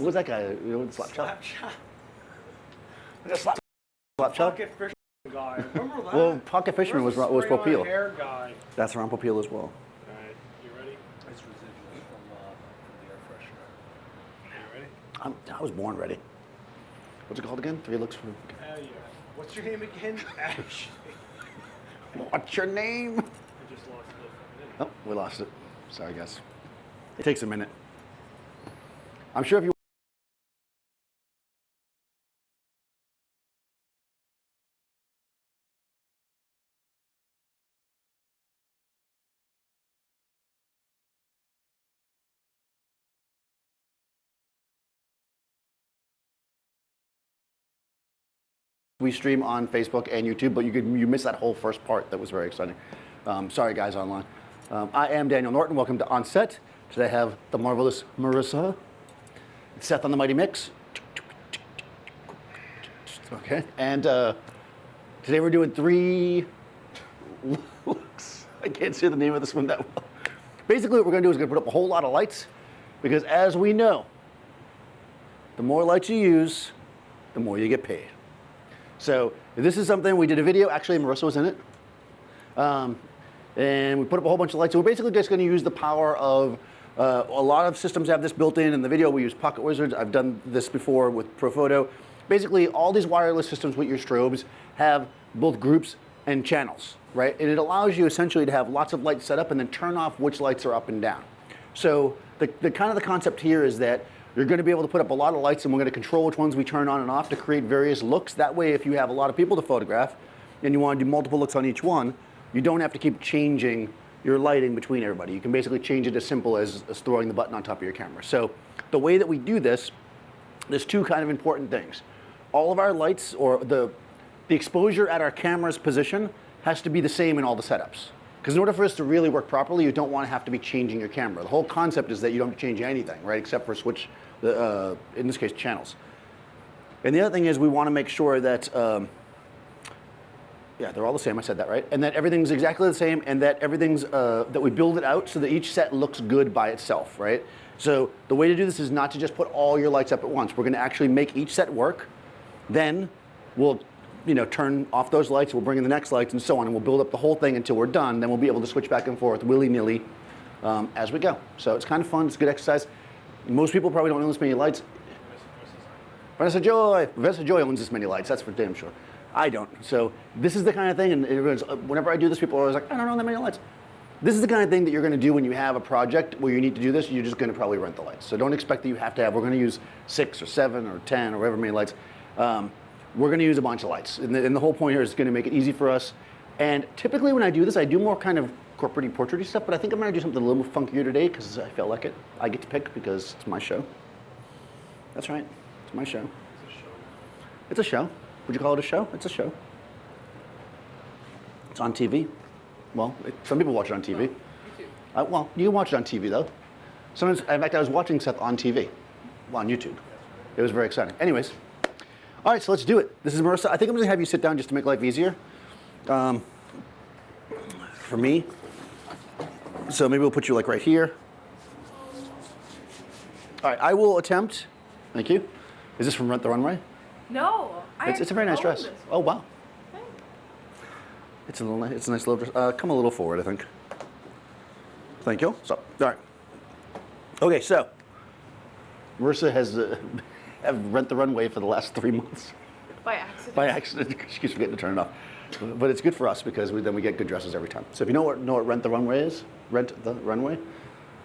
What was that guy? You know, slap chop? Slap chop? Pocket fisherman guy. Remember that? Well, Pocket Fisherman was Popeil. Hair guy. That's Ron Popeil as well. All right, you ready? It's residual from the air freshener. You ready? I was born ready. What's it called again? Three looks for... Hell yeah. What's your name again? Ash. What's your name? I just lost it. Oh, we lost it. Sorry, guys. It takes a minute. I'm sure if you... We stream on Facebook and YouTube, but you missed that whole first part that was very exciting. Sorry, guys online. I am Daniel Norton. Welcome to OnSet. Today I have the marvelous Marissa, Seth on the Mighty Mix. Okay, and today we're doing 3 looks. I can't say the name of this one that well. Basically, what we're going to do is going to put up a whole lot of lights, because as we know, the more lights you use, the more you get paid. So this is something, we did a video, actually Marissa was in it, and we put up a whole bunch of lights. So we're basically just going to use the power of, a lot of systems have this built in the video. We use Pocket Wizards. I've done this before with ProPhoto. Basically, all these wireless systems with your strobes have both groups and channels, right? And it allows you essentially to have lots of lights set up and then turn off which lights are up and down. So the kind of the concept here is that you're going to be able to put up a lot of lights, and we're going to control which ones we turn on and off to create various looks. That way, if you have a lot of people to photograph and you want to do multiple looks on each one, you don't have to keep changing your lighting between everybody. You can basically change it as simple as throwing the button on top of your camera. So the way that we do this, there's 2 kind of important things. All of our lights, or the exposure at our camera's position, has to be the same in all the setups. Because in order for this to really work properly, you don't want to have to be changing your camera. The whole concept is that you don't have to change anything, right, except for switch, in this case, channels. And the other thing is we want to make sure that, yeah, they're all the same, I said that, right? And that everything's exactly the same, and that everything's, that we build it out so that each set looks good by itself, right? So the way to do this is not to just put all your lights up at once. We're going to actually make each set work. Then we'll turn off those lights, we'll bring in the next lights, and so on, and we'll build up the whole thing until we're done. Then we'll be able to switch back and forth willy-nilly as we go. So it's kind of fun, it's good exercise. Most people probably don't own this many lights. Vanessa Joy owns this many lights, that's for damn sure. I don't. So this is the kind of thing, and whenever I do this, people are always like, I don't own that many lights. This is the kind of thing that you're going to do when you have a project where you need to do this. You're just going to probably rent the lights. So don't expect that you have to have, we're going to use 6 or 7 or 10 or however many lights. We're going to use a bunch of lights. And the whole point here is going to make it easy for us. And typically when I do this, I do more kind of corporate-y, portrait-y stuff, but I think I'm going to do something a little funkier today because I felt like it. I get to pick because it's my show. That's right. It's my show. It's a show. It's a show. Would you call it a show? It's a show. It's on TV. Well, some people watch it on TV. YouTube. Well, you can watch it on TV, though. Sometimes, in fact, I was watching Seth on TV, well, on YouTube. It was very exciting. Anyways. All right, so let's do it. This is Marissa. I think I'm going to have you sit down just to make life easier for me. So maybe we'll put you like right here. All right, I will attempt. Thank you. Is this from Rent the Runway? No. It's a very nice dress. Oh, wow. It's a nice little dress. Come a little forward, I think. Thank you. So, all right. Okay, so Marissa has have Rent the Runway for the last 3 months. By accident. By accident. She's forgetting to turn it off. But it's good for us because then we get good dresses every time. So if you know what Rent the Runway is, Rent the Runway.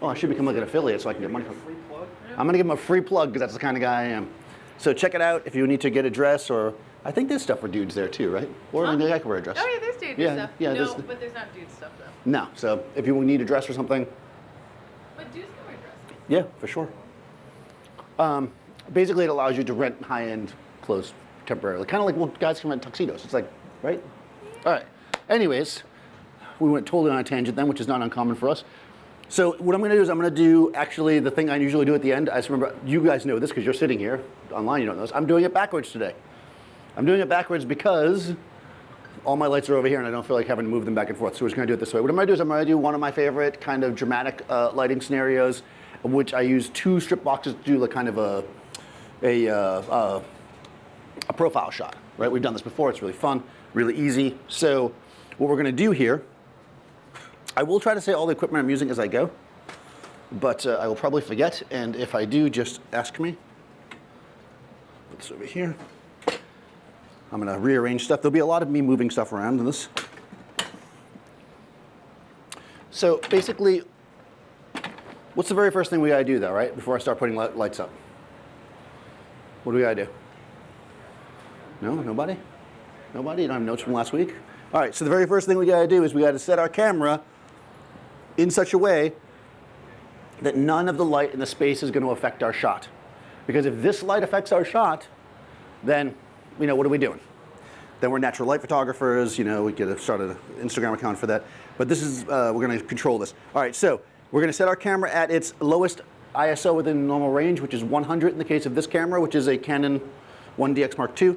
Oh, I should become like an affiliate so I can get money from. Free plug? I'm going to give them a free plug because that's the kind of guy I am. So check it out if you need to get a dress, or I think there's stuff for dudes there too, right? Or I can wear a dress. Oh yeah, there's dude stuff. Yeah, no, but there's not dude stuff though. No, so if you need a dress or something. But dudes can wear dresses. Yeah, for sure. Basically, it allows you to rent high-end clothes temporarily. Kind of like, well, guys can rent tuxedos. It's like, right? All right. Anyways, we went totally on a tangent then, which is not uncommon for us. So what I'm going to do is I'm going to do actually the thing I usually do at the end. I just remember, you guys know this because you're sitting here. Online, you don't know this. I'm doing it backwards today. I'm doing it backwards because all my lights are over here and I don't feel like having to move them back and forth. So we're just going to do it this way. What I'm going to do is I'm going to do one of my favorite kind of dramatic lighting scenarios, which I use 2 strip boxes to do like kind of a profile shot, right? We've done this before. It's really fun, really easy. So what we're going to do here, I will try to say all the equipment I'm using as I go, but I will probably forget. And if I do, just ask me. Put this over here. I'm going to rearrange stuff. There'll be a lot of me moving stuff around in this. So basically, what's the very first thing we got to do, though, right? Before I start putting lights up. What do we got to do? No? Nobody? Nobody? You don't have notes from last week? All right, so the very first thing we got to do is we got to set our camera in such a way that none of the light in the space is going to affect our shot. Because if this light affects our shot, then, what are we doing? Then we're natural light photographers, we could start an Instagram account for that. But this is, we're going to control this. All right, so we're going to set our camera at its lowest ISO within normal range, which is 100 in the case of this camera, which is a Canon 1DX Mark II.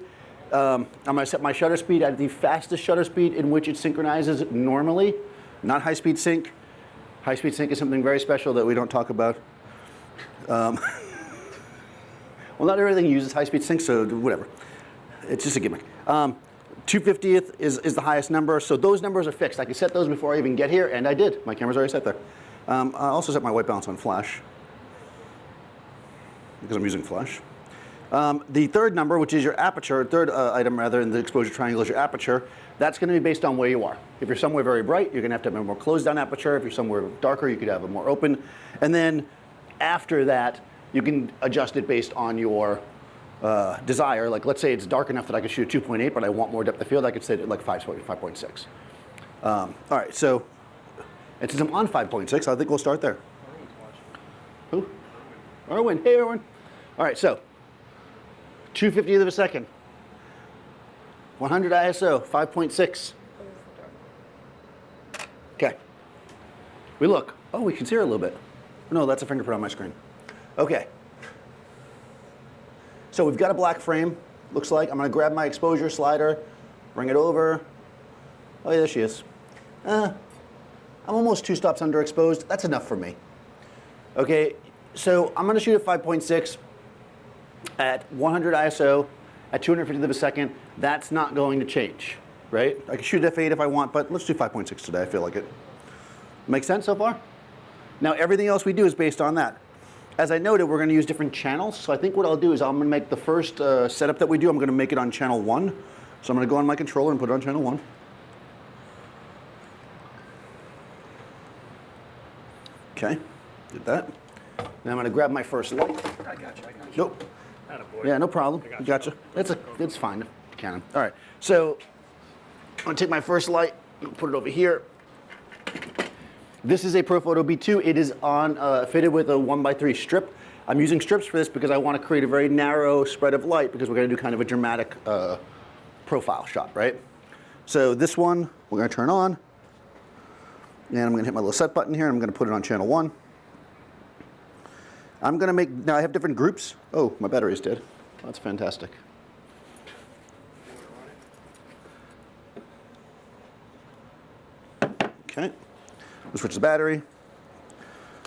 I'm going to set my shutter speed at the fastest shutter speed in which it synchronizes normally, not high-speed sync. High-speed sync is something very special that we don't talk about. Well, not everything uses high-speed sync, so whatever. It's just a gimmick. 250th is the highest number, so those numbers are fixed. I can set those before I even get here, and I did. My camera's already set there. I also set my white balance on flash, because I'm using flash. The third number, which is your aperture, third item rather in the exposure triangle is your aperture. That's going to be based on where you are. If you're somewhere very bright, you're going to have a more closed down aperture. If you're somewhere darker, you could have a more open. And then after that, you can adjust it based on your desire. Like let's say it's dark enough that I could shoot 2.8, but I want more depth of field, I could set it like 5.6. All right, so and since I'm on 5.6, I think we'll start there. Who? Erwin. Hey, Erwin. All right, so 250th of a second. 100 ISO, 5.6. Okay. We look. Oh, we can see her a little bit. No, that's a fingerprint on my screen. Okay. So we've got a black frame, looks like. I'm going to grab my exposure slider, bring it over. Oh, yeah, there she is. I'm almost 2 stops underexposed. That's enough for me. Okay, so I'm going to shoot at 5.6 at 100 ISO at 250th of a second. That's not going to change, right? I can shoot f8 if I want, but let's do 5.6 today. I feel like it. Make sense so far? Now, everything else we do is based on that. As I noted, we're going to use different channels. So I think what I'll do is I'm going to make the first setup that we do, I'm going to make it on channel 1. So I'm going to go on my controller and put it on channel 1. Okay, did that. Now I'm going to grab my first light. I got you. Nope. Attaboy. Yeah, no problem. Gotcha. It's fine. Canon. All right. So I'm going to take my first light, put it over here. This is a Profoto B2. It is on fitted with a 1x3 strip. I'm using strips for this because I want to create a very narrow spread of light because we're going to do kind of a dramatic profile shot, right? So this one we're going to turn on. And I'm going to hit my little set button here. And I'm going to put it on channel 1. I'm going to make, now I have different groups. Oh, my battery is dead. That's fantastic. Okay. We'll switch the battery.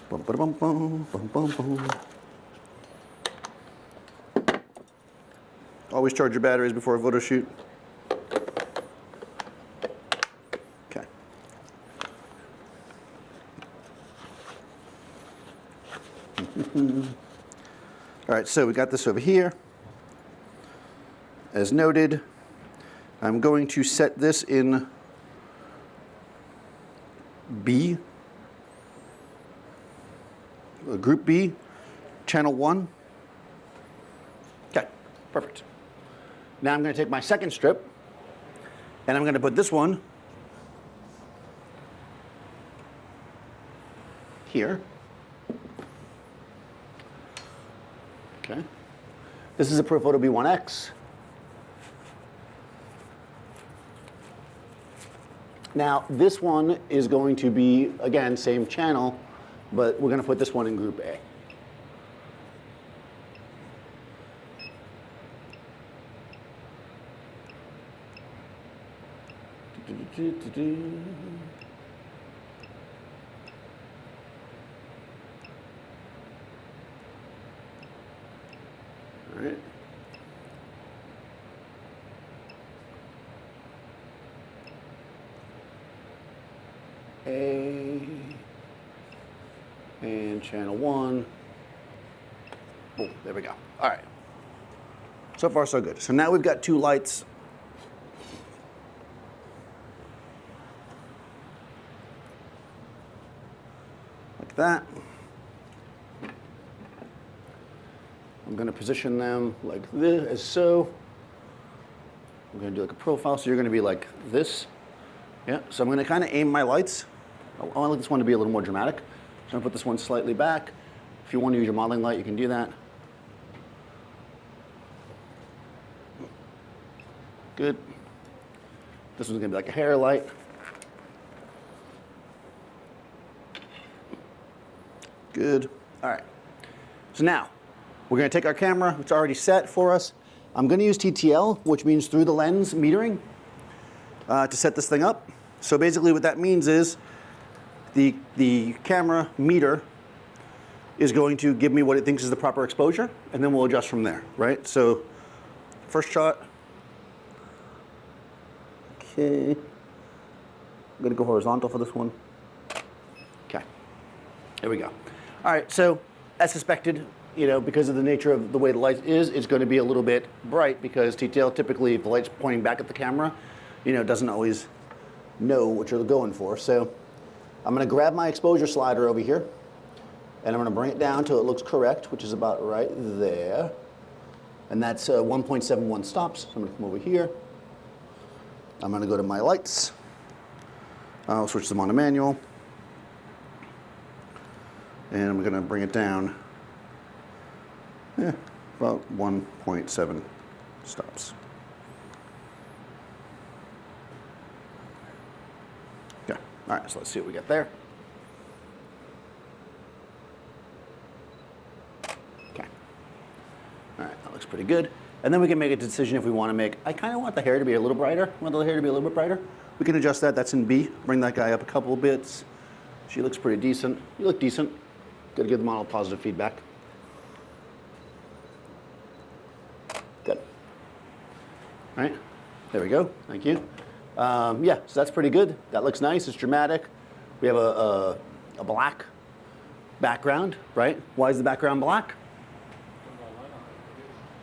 Bum, ba-da-bum, bum, bum, bum, bum. Always charge your batteries before a photo shoot. Okay. All right, so we got this over here. As noted, I'm going to set this in B, group B, channel 1. Okay, perfect. Now I'm going to take my second strip, and I'm going to put this one here. Okay. This is a Profoto B1X. Now, this one is going to be, again, same channel, but we're going to put this one in group A. All right. A and channel 1. Boom, there we go. All right. So far, so good. So now we've got 2 lights. Like that. I'm going to position them like this, as so. I'm going to do like a profile, so you're going to be like this. Yeah, so I'm going to kind of aim my lights. I want this one to be a little more dramatic. So I'm going to put this one slightly back. If you want to use your modeling light, you can do that. Good. This one's going to be like a hair light. Good. All right. So now, we're going to take our camera, it's already set for us. I'm going to use TTL, which means through the lens metering, to set this thing up. So basically what that means is the camera meter is going to give me what it thinks is the proper exposure, and then we'll adjust from there, right? So first shot. Okay. I'm going to go horizontal for this one. Okay. There we go. All right, so as suspected, you know, because of the nature of the way the light is, it's going to be a little bit bright because TTL typically, if the light's pointing back at the camera, you know, doesn't always know what you're going for. So I'm going to grab my exposure slider over here, and I'm going to bring it down till it looks correct, which is about right there. And that's 1.71 stops. So I'm going to come over here. I'm going to go to my lights. I'll switch them on to manual. And I'm going to bring it down about 1.7 stops. Okay, all right, so let's see what we get there. Okay, all right, that looks pretty good. And then we can make a decision if we want to make, I kind of want the hair to be a little brighter. I want the hair to be a little bit brighter. We can adjust that, that's in B. Bring that guy up a couple of bits. She looks pretty decent. You look decent. Got to give the model positive feedback. Good. All right, there we go, thank you. Yeah, so that's pretty good. That looks nice, it's dramatic. We have a black background, right? Why is the background black?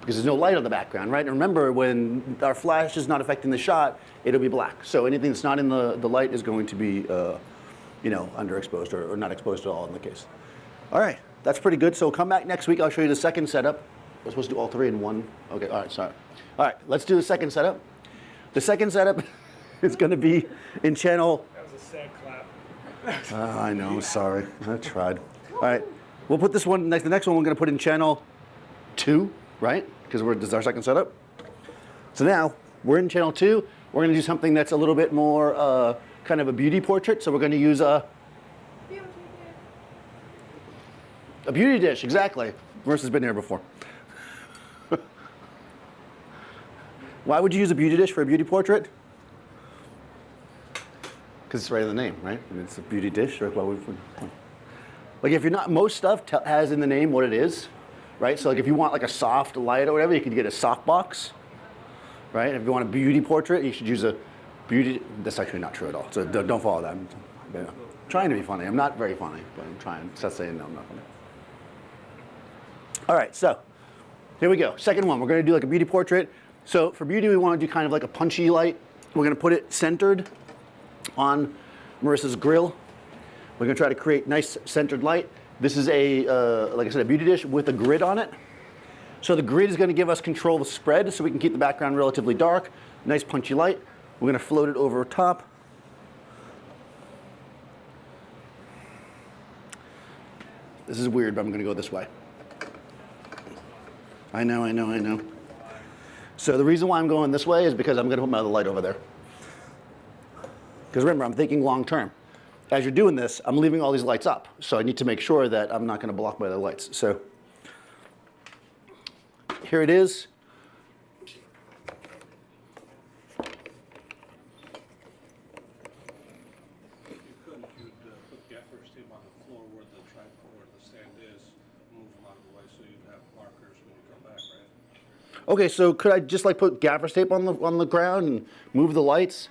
Because there's no light on the background, right? And remember, when our flash is not affecting the shot, it'll be black. So anything that's not in the light is going to be, you know, underexposed or not exposed at all in the case. All right, that's pretty good. So come back next week, I'll show you the second setup. We're supposed to do all 3 in one. Okay, all right, sorry. All right, let's do the second setup. The second setup is going to be in channel. That was a sad clap. I know, I'm sorry. I tried. All right, we'll put this one, the next one we're going to put in channel 2, right? Because this is our second setup. So now, we're in channel 2. We're going to do something that's a little bit more kind of a beauty portrait. So we're going to use a beauty dish, exactly. Marissa's been here before. Why would you use a beauty dish for a beauty portrait? Because it's right in the name, right? I mean, it's a beauty dish. Right? Like if you're not, most stuff has in the name what it is, right? So like if you want like a soft light or whatever, you could get a soft box, right? If you want a beauty portrait, you should use a beauty. That's actually not true at all. So don't follow that. I'm trying to be funny. I'm not very funny, but I'm trying. Instead of saying no, I'm not funny. All right, so here we go. Second one, we're going to do like a beauty portrait. So for beauty, we want to do kind of like a punchy light. We're going to put it centered on Marissa's grill. We're going to try to create nice centered light. This is a, like I said, a beauty dish with a grid on it. So the grid is going to give us control of the spread so we can keep the background relatively dark. Nice punchy light. We're going to float it over top. This is weird, but I'm going to go this way. I know. So the reason why I'm going this way is because I'm going to put my other light over there. Because remember, I'm thinking long term. As you're doing this, I'm leaving all these lights up. So I need to make sure that I'm not going to block my other lights. So here it is. Put gaffer's tape on the floor where the tripod or the stand is, move them out of the way so you have markers when you come back, right? Okay, so could I just like put gaffer's tape on the ground and move the lights?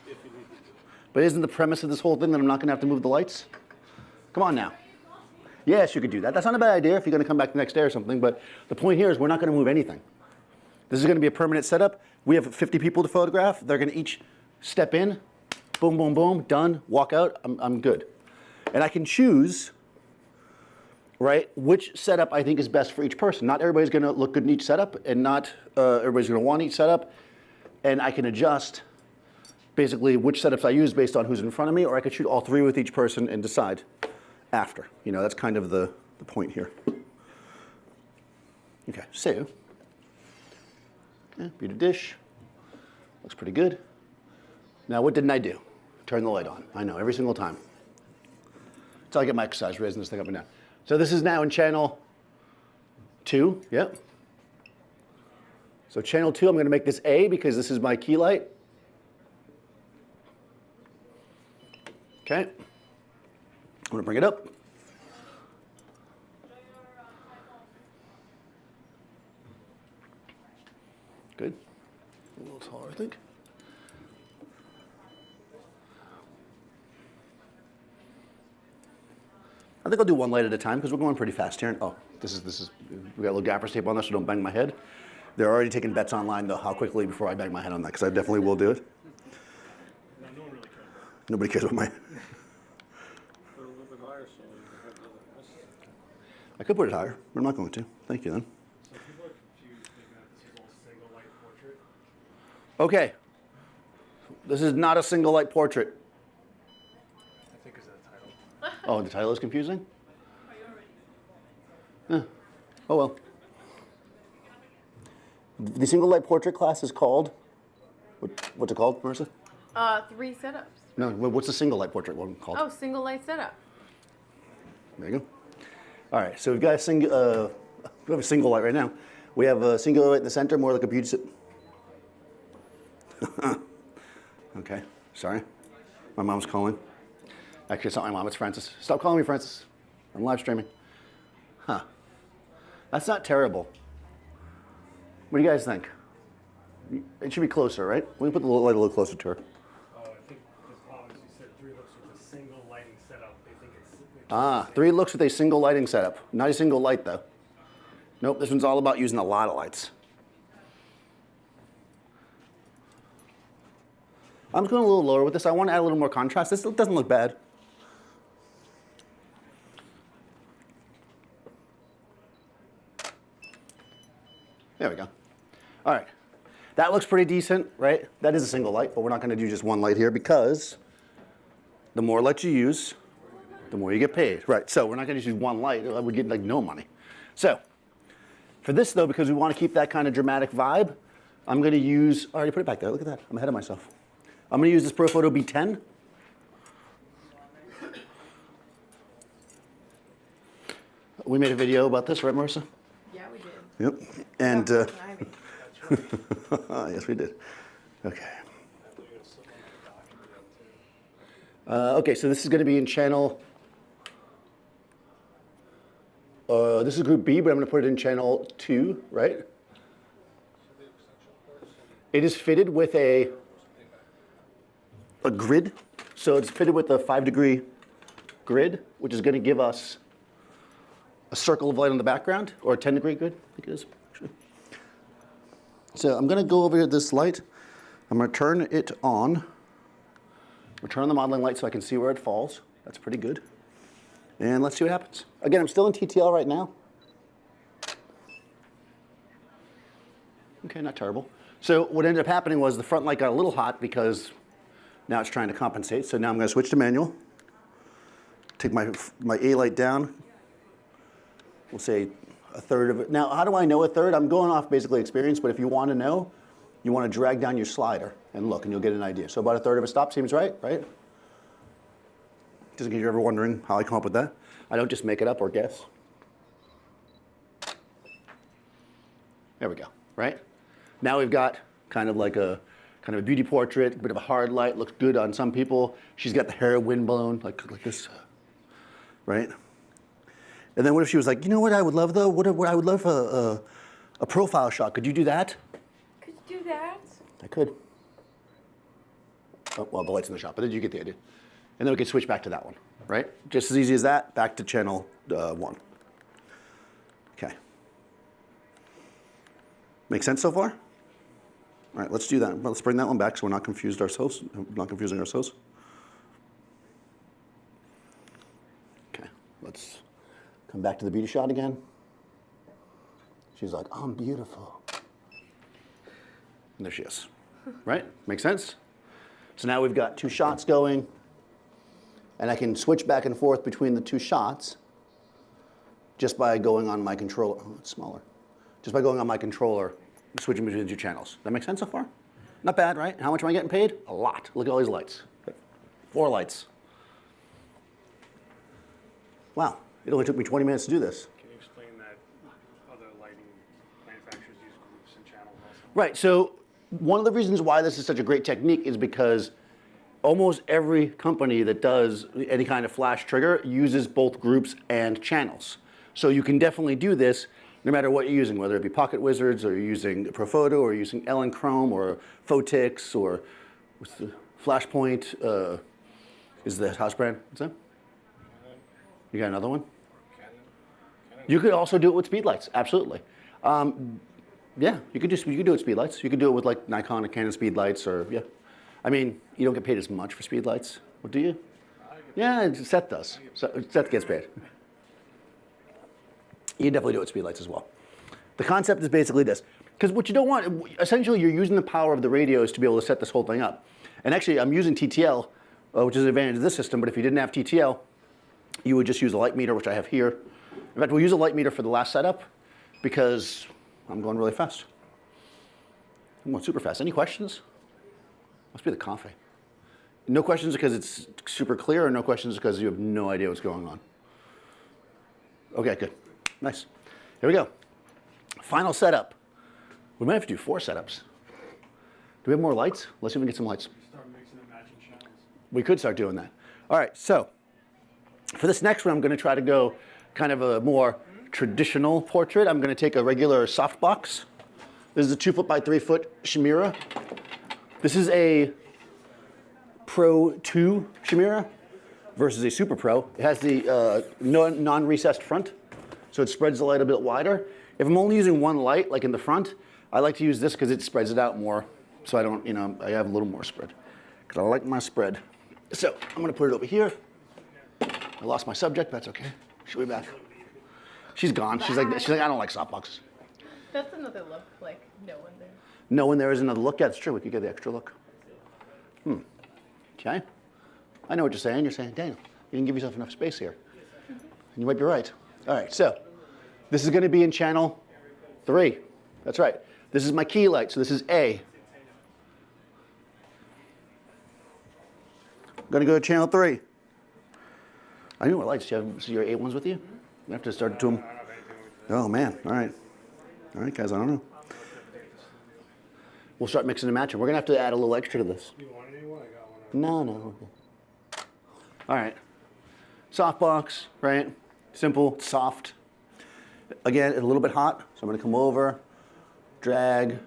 If you need to. But isn't the premise of this whole thing that I'm not going to have to move the lights? Come on now. Yes, you could do that. That's not a bad idea if you're going to come back the next day or something, but the point here is we're not going to move anything. This is going to be a permanent setup. We have 50 people to photograph. They're going to each step in, boom, boom, boom, done, walk out, I'm good. And I can choose, right, which setup I think is best for each person. Not everybody's going to look good in each setup, and not everybody's going to want each setup. And I can adjust basically which setups I use based on who's in front of me, or I could shoot all three with each person and decide after. You know, that's kind of the point here. Okay, so, yeah, beat a dish. Looks pretty good. Now, what didn't I do? Turn the light on. I know, every single time. That's how I get my exercise, raising this thing up and down. So this is now in channel 2, yep. So channel 2, I'm going to make this A because this is my key light. Okay. I'm going to bring it up. Good. A little taller, I think. I think I'll do one light at a time because we're going pretty fast here. Oh, this is. We got a little gaffer's tape on this, so don't bang my head. They're already taking bets online though, how quickly before I bang my head on that, because I definitely will do it. No, no one really cares. Nobody cares about my. Put it a little bit higher so you can have the other misses. I could put it higher, but I'm not going to. Thank you then. So people are confused thinking that this is all single light portrait. Okay. This is not a single light portrait. I think is that title. Oh, the title is confusing? Eh. Oh well. The single light portrait class is called, what's it called, Marissa? 3 setups. No, what's the single light portrait one called? Oh, single light setup. There you go. All right, so we've got we have a single light right now. We have a single light in the center, more like a beauty Okay, sorry. My mom's calling. Actually, it's not my mom, it's Francis. Stop calling me, Francis. I'm live streaming. Huh. That's not terrible. What do you guys think? It should be closer, right? We can put the light a little closer to her. Oh, I think the problem is you said 3 looks with a single lighting setup. They think it's. Ah, 3 looks with a single lighting setup. Not a single light, though. Nope, this one's all about using a lot of lights. I'm just going a little lower with this. I want to add a little more contrast. This doesn't look bad. There we go. All right. That looks pretty decent, right? That is a single light, but we're not going to do just one light here because the more lights you use, the more you get paid. Right, so we're not going to use one light. We're getting like no money. So for this, though, because we want to keep that kind of dramatic vibe, I'm going to use, I already put it back there. Look at that. I'm ahead of myself. I'm going to use this Profoto B10. We made a video about this, right, Marissa? Yeah, we did. Yep. And Ivy. yes, we did. Okay. Okay, so this is going to be in channel. This is group B, but I'm going to put it in channel 2, right? It is fitted with a grid. So it's fitted with a 5-degree grid, which is going to give us a circle of light on the background, or a 10-degree grid, I think it is, actually. So I'm going to go over here to this light. I'm going to turn it on. We'll turn on the modeling light so I can see where it falls. That's pretty good. And let's see what happens. Again, I'm still in TTL right now. Okay, not terrible. So what ended up happening was the front light got a little hot because now it's trying to compensate. So now I'm going to switch to manual. Take my A light down. We'll say a third of it. Now, how do I know a third? I'm going off basically experience, but if you want to know, you want to drag down your slider and look, and you'll get an idea. So about a third of a stop seems right? Just in case you're ever wondering how I come up with that. I don't just make it up or guess. There we go, right? Now we've got kind of a beauty portrait, a bit of a hard light, looks good on some people. She's got the hair windblown, like this, right? And then what if she was like, you know what I would love though? What I would love A profile shot, could you do that? Could you do that? I could. Oh, well, the light's in the shot, but then you get the idea. And then we can switch back to that one, right? Just as easy as that, back to channel 1. Okay. Make sense so far? All right, let's do that. Let's bring that one back so we're not confusing ourselves. Okay, let's come back to the beauty shot again. She's like, I'm beautiful. And there she is, right? Make sense? So now we've got 2 shots going, and I can switch back and forth between the 2 shots just by going on my controller. Oh, it's smaller. Just by going on my controller, switching between the 2 channels. That make sense so far? Not bad, right? How much am I getting paid? A lot. Look at all these lights. 4 lights. Wow, it only took me 20 minutes to do this. Can you explain that other lighting manufacturers use groups and channels also? Right, so one of the reasons why this is such a great technique is because almost every company that does any kind of flash trigger uses both groups and channels. So you can definitely do this no matter what you're using, whether it be Pocket Wizards or you're using Profoto or you're using Ellen Chrome or Photix or what's the Flashpoint is the house brand. What's that? You got another one? You could also do it with speedlights, absolutely. Yeah, you could do it with speedlights. You could do it with like Nikon and Canon speedlights, or yeah. I mean, you don't get paid as much for speedlights, or do you? Yeah, Seth does. Seth gets paid. You can definitely do it with speedlights as well. The concept is basically this, because what you don't want, essentially, you're using the power of the radios to be able to set this whole thing up. And actually, I'm using TTL, which is an advantage of this system. But if you didn't have TTL, you would just use a light meter, which I have here. In fact, we'll use a light meter for the last setup because I'm going really fast. I'm going super fast. Any questions? Must be the coffee. No questions because it's super clear, or no questions because you have no idea what's going on? Okay, good. Nice. Here we go. Final setup. We might have to do 4 setups. Do we have more lights? Let's see if we can get some lights. Start mixing and matching channels. We could start doing that. All right, so for this next one, I'm going to try to go kind of a more traditional portrait. I'm going to take a regular softbox. This is a 2 foot by 3 foot Chimera. This is a Pro 2 Chimera versus a Super Pro. It has the non-recessed front, so it spreads the light a bit wider. If I'm only using one light, like in the front, I like to use this because it spreads it out more, so I don't, I have a little more spread, because I like my spread. So I'm going to put it over here. I lost my subject, but that's okay. She'll be back. She's gone. She's like, I don't like softboxes. That's another look, like no one there. No, when there is another look, yeah, that's true. We could get the extra look. Okay. I know what you're saying. You're saying, Daniel, you didn't give yourself enough space here. And you might be right. All right, so this is going to be in channel 3. That's right. This is my key light, so this is A. I'm going to go to channel 3. I knew what lights. Do you have your A1s with you? You have to start to them. Oh, man. All right. All right, guys, I don't know. We'll start mixing and matching. We're going to have to add a little extra to this. You want anyone? I got one. No. All right. Softbox, right? Simple, soft. Again, it's a little bit hot, so I'm going to come over, drag.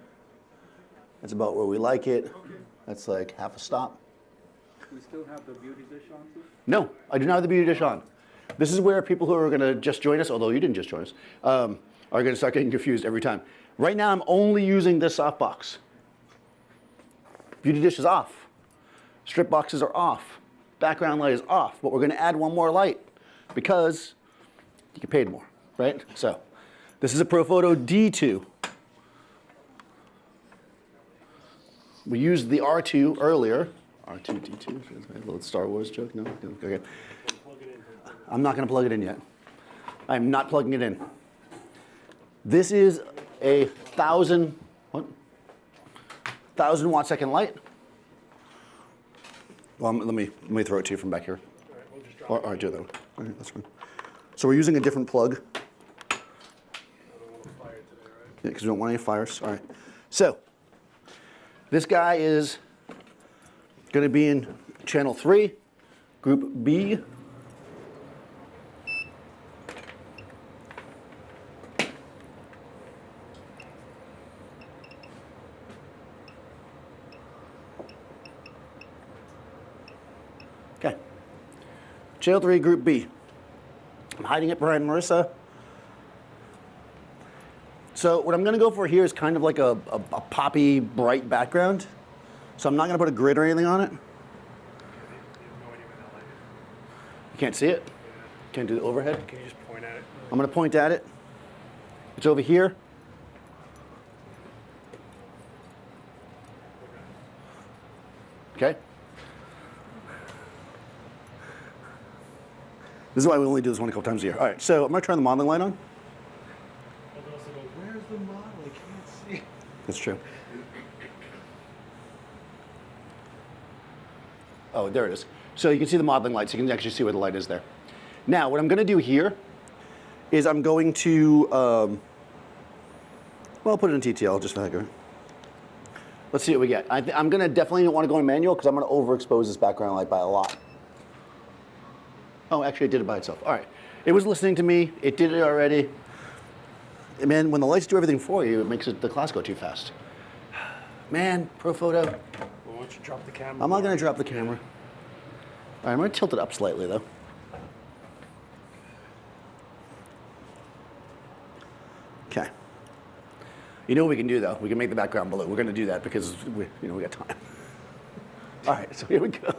That's about where we like it. Okay. That's like half a stop. We still have the beauty dish on too? No, I do not have the beauty dish on. This is where people who are going to just join us, although you didn't just join us, are going to start getting confused every time. Right now, I'm only using this softbox. Beauty dish is off. Strip boxes are off. Background light is off. But we're going to add one more light because you get paid more, right? So this is a Profoto D2. We used the R2 earlier. R2, D2, a little Star Wars joke, no? Okay. I'm not going to plug it in yet. I'm not plugging it in. This is a 1,000 watt second light. Well, let me throw it to you from back here. All right, do that one. All right, that's fine. So we're using a different plug. I don't want to fire today, right? Yeah, because we don't want any fires. All right. So this guy is going to be in channel 3, group B. Okay. Channel 3, Group B. I'm hiding it behind Marissa. So what I'm going to go for here is kind of like a poppy, bright background. So I'm not going to put a grid or anything on it. You have no idea where that light is. You can't see it? Can't do the overhead? Can you just point at it? I'm going to point at it. It's over here. Okay? This is why we only do this one a couple times a year. All right, so I'm going to turn the modeling light on. But they also go, where's the model? I can't see. That's true. Oh, there it is. So you can see the modeling light, so you can actually see where the light is there. Now, what I'm going to do here is I'm going to, well, I'll put it in TTL just for the heck of it. Let's see what we get. I'm going to definitely want to go in manual because I'm going to overexpose this background light by a lot. Oh, actually, it did it by itself. All right. It was listening to me. It did it already. And man, when the lights do everything for you, it makes the class go too fast. Man, pro photo. Well, why don't you drop the camera? I'm not going to drop the camera. All right, I'm going to tilt it up slightly, though. Okay. You know what we can do, though? We can make the background blue. We're going to do that because we got time. All right, so here we go.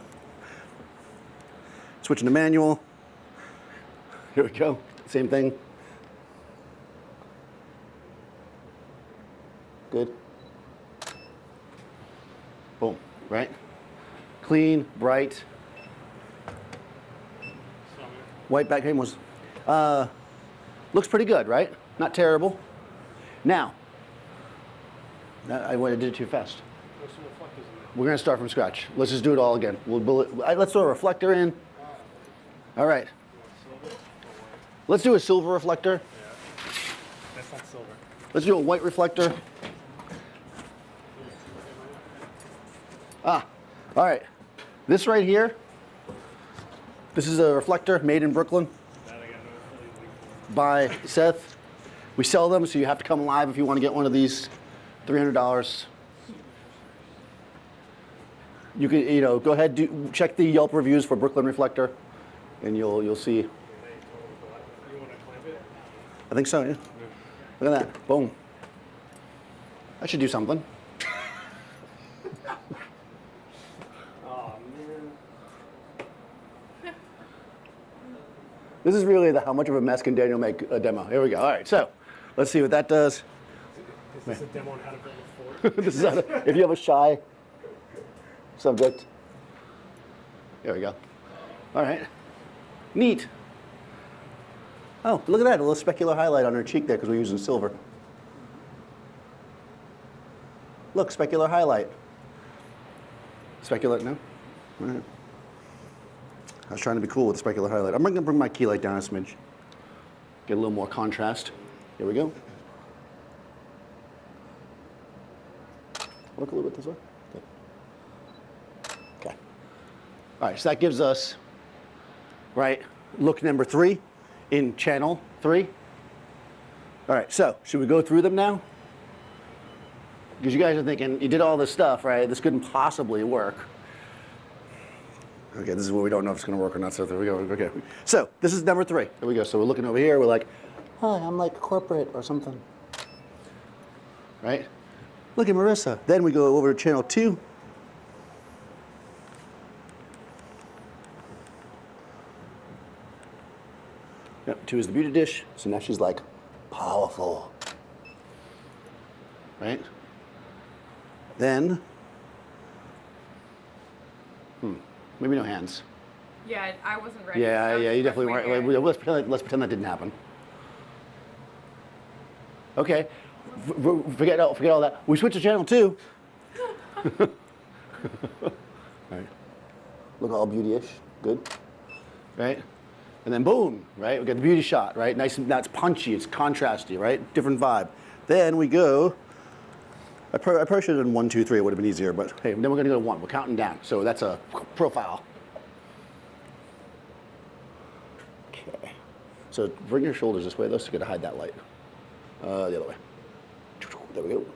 Switching to manual. Here we go. Same thing. Good. Boom, right? Clean, bright. White background was, looks pretty good, right? Not terrible. Now, I did it too fast. There's some reflectors in there. We're going to start from scratch. Let's just do it all again. Let's throw a reflector in. All right. Silver or white? Let's do a silver reflector. Yeah. That's not silver. Let's do a white reflector. All right. This right here, this is a reflector made in Brooklyn That I got no affiliate link for. by Seth. We sell them, so you have to come live if you want to get one of these. $300. You can, go ahead, check the Yelp reviews for Brooklyn Reflector, and you'll see. You want to clamp it? I think so, yeah. Look at that, boom. That should do something. Oh, man. This is really how much of a mess can Daniel make a demo. Here we go. All right, so let's see what that does. Is this a demo on how to build a fort? This is if you have a shy subject. There we go. All right. Neat. Oh, look at that, a little specular highlight on her cheek there because we're using silver. Look, specular highlight. Specular, no? All right. I was trying to be cool with the specular highlight. I'm going to bring my key light down a smidge. Get a little more contrast. Here we go. Look a little bit this way. Good. Okay. All right, so that gives us, right, look number 3 in channel 3. All right, so should we go through them now? Because you guys are thinking, you did all this stuff, right? This couldn't possibly work. Okay, this is where we don't know if it's going to work or not, so there we go. Okay. So this is number 3. There we go. So we're looking over here. We're like, hi, I'm like corporate or something. Right? Look at Marissa. Then we go over to channel 2. Yep, 2 is the beauty dish. So now she's like powerful. Right? Then, maybe no hands. Yeah, I wasn't ready. Yeah, I was yeah, you brushing definitely my weren't. hair. Let's pretend that didn't happen. Okay, forget all that. We switch to channel 2. All right. Look all beauty-ish, good, right? And then boom, right? We got the beauty shot, right? Nice, and that's punchy, it's contrasty, right? Different vibe. Then we go. I probably should have done 1, 2, 3. It would have been easier, but hey, then we're going to go to 1. We're counting down, so that's a profile. Okay. So bring your shoulders this way, though, so you got to hide that light. The other way. There we go.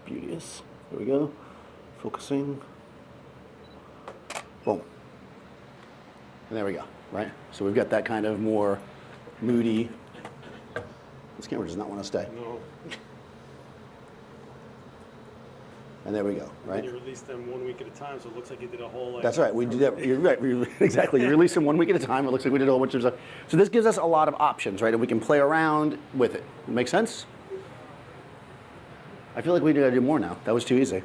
Beauteous. There we go. Focusing. Boom. And there we go, right? So we've got that kind of more moody. This camera does not want to stay. No. And there we go, right? And you release them 1 week at a time, so it looks like you did a whole. Like, That's right. We do that. You're right. Exactly. You release them 1 week at a time. It looks like we did a whole bunch of stuff. So this gives us a lot of options, right? And we can play around with it. Make sense? I feel like we gotta do more now. That was too easy.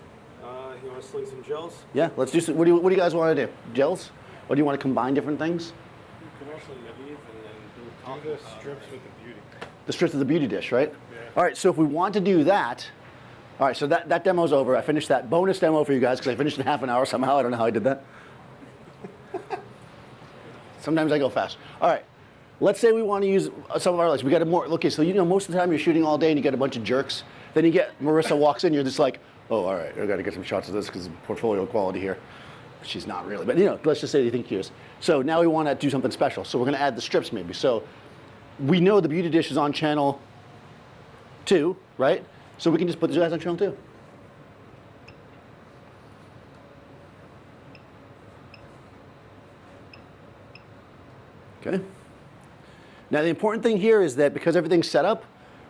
You want to sling some gels? Yeah. Let's do. What do you guys want to do? Gels? Or do you want to combine different things? You can also leave and then do the strips with the beauty. The strips of the beauty dish, right? Yeah. All right. So if we want to do that, all right. So that demo's over. I finished that bonus demo for you guys because I finished in half an hour somehow. I don't know how I did that. Sometimes I go fast. All right. Let's say we want to use some of our lights. We got more. Okay. So most of the time you're shooting all day and you get a bunch of jerks. Then you get Marissa walks in. You're just like, oh, all right. I got to get some shots of this because portfolio quality here. She's not really, but let's just say you think she is. So now we want to do something special. So we're going to add the strips maybe. So we know the beauty dish is on channel 2, right? So we can just put the guys on channel 2. Okay. Now the important thing here is that because everything's set up,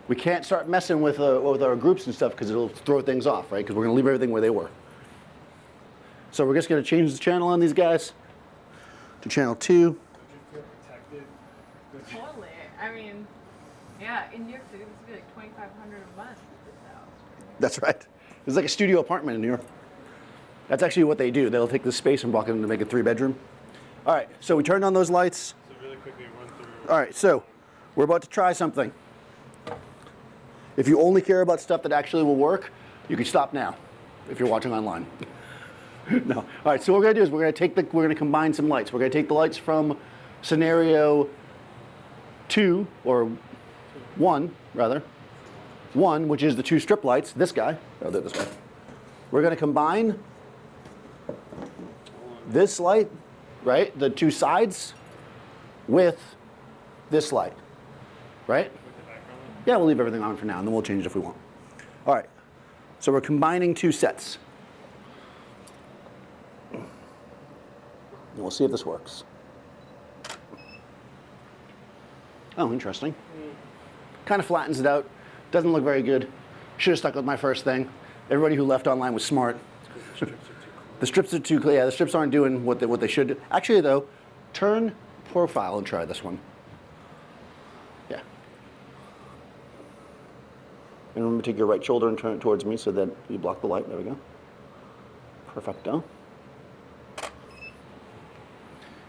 we can't start messing with our groups and stuff because it'll throw things off, right? Because we're going to leave everything where they were. So we're just going to change the channel on these guys to channel 2. Would you feel protected? Totally. I mean, yeah, in New York City, this would be like $2,500 a month. So. That's right. It's like a studio apartment in New York. That's actually what they do. They'll take this space and block it into make a 3-bedroom. All right, so we turned on those lights. So really quickly run through. All right, so we're about to try something. If you only care about stuff that actually will work, you can stop now if you're watching online. No. All right, so what we're going to do is we're going to combine some lights. We're going to take the lights from scenario 2, or 1, rather. 1, which is the 2 strip lights, this guy. I'll do it this way. We're going to combine this light, right, the 2 sides, with this light, right? Yeah, we'll leave everything on for now, and then we'll change it if we want. All right, so we're combining 2 sets. And we'll see if this works. Oh, interesting. Kind of flattens it out. Doesn't look very good. Should have stuck with my first thing. Everybody who left online was smart. The strips are too clear. Yeah, the strips aren't doing what they should do. Actually, though, turn profile and try this one. Yeah. And remember to take your right shoulder and turn it towards me so that you block the light. There we go. Perfecto.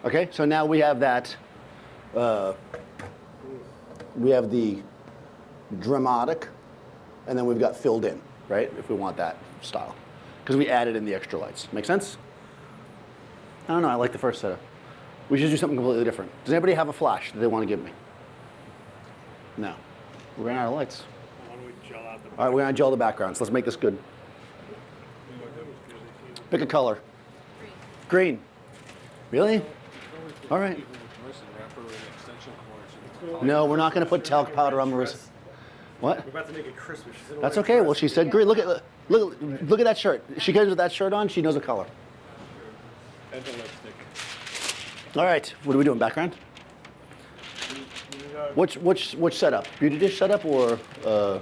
Okay, so now we have that. We have the dramatic, and then we've got filled in, right? If we want that style, because we added in the extra lights. Make sense? I don't know. I like the first setup. We should do something completely different. Does anybody have a flash that they want to give me? No. We ran out of lights. Why don't we gel out the All right, we're gonna gel the backgrounds. Let's make this good. Pick a color. Green. Green. Really? All right. No, we're not gonna put talc powder on Marissa. What? We're about to make it Christmas. She said, That's okay. Well, she said green. Look at that shirt. She comes with that shirt on. She knows the color. And the lipstick. All right. What are we doing? Background? Which setup? Beauty dish setup or? All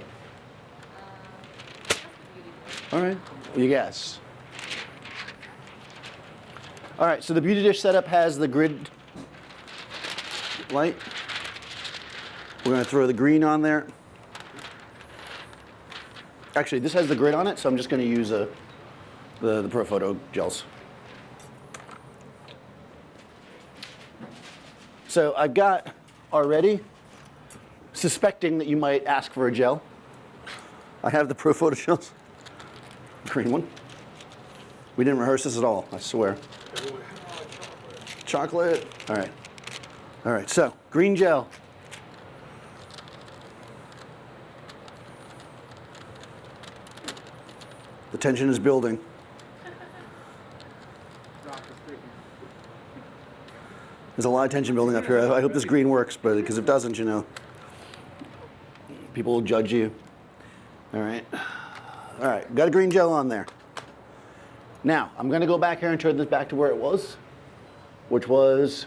right. You guess. All right. So the beauty dish setup has the grid light. We're going to throw the green on there. Actually, this has the grid on it, so I'm just going to use the Pro Photo gels. So I've got already, suspecting that you might ask for a gel, I have the Pro Photo gels, green one. We didn't rehearse this at all, I swear. Chocolate. All right. All right, so green gel. The tension is building. There's a lot of tension building up here. I hope this green works, but because if it doesn't, people will judge you. All right. All right, got a green gel on there. Now, I'm going to go back here and turn this back to where it was, which was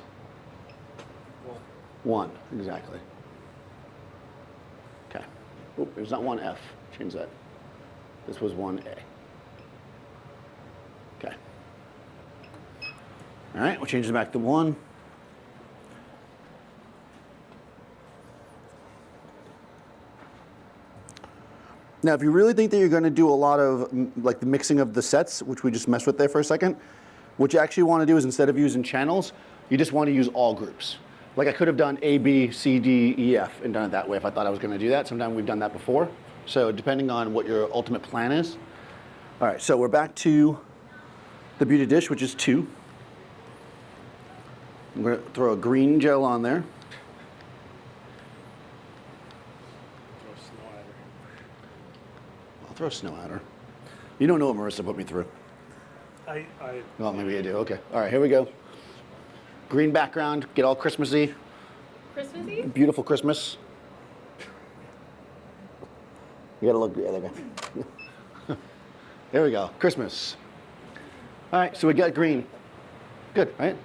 1, exactly. Okay. Oop, there's not 1F. Change that. This was 1A. Okay. All right, we'll change it back to 1. Now, if you really think that you're going to do a lot of like the mixing of the sets, which we just messed with there for a second, what you actually want to do is instead of using channels, you just want to use all groups. Like I could have done A, B, C, D, E, F and done it that way if I thought I was going to do that. Sometimes we've done that before. So depending on what your ultimate plan is. All right, so we're back to the beauty dish, which is 2. I'm going to throw a green gel on there. I'll throw snow at her. You don't know what Marissa put me through. Well, maybe I do. Okay. All right, here we go. Green background, get all Christmassy. Christmassy? Beautiful Christmas. You gotta look, yeah, there we go. There we go, Christmas. All right, so we got green. Good, right?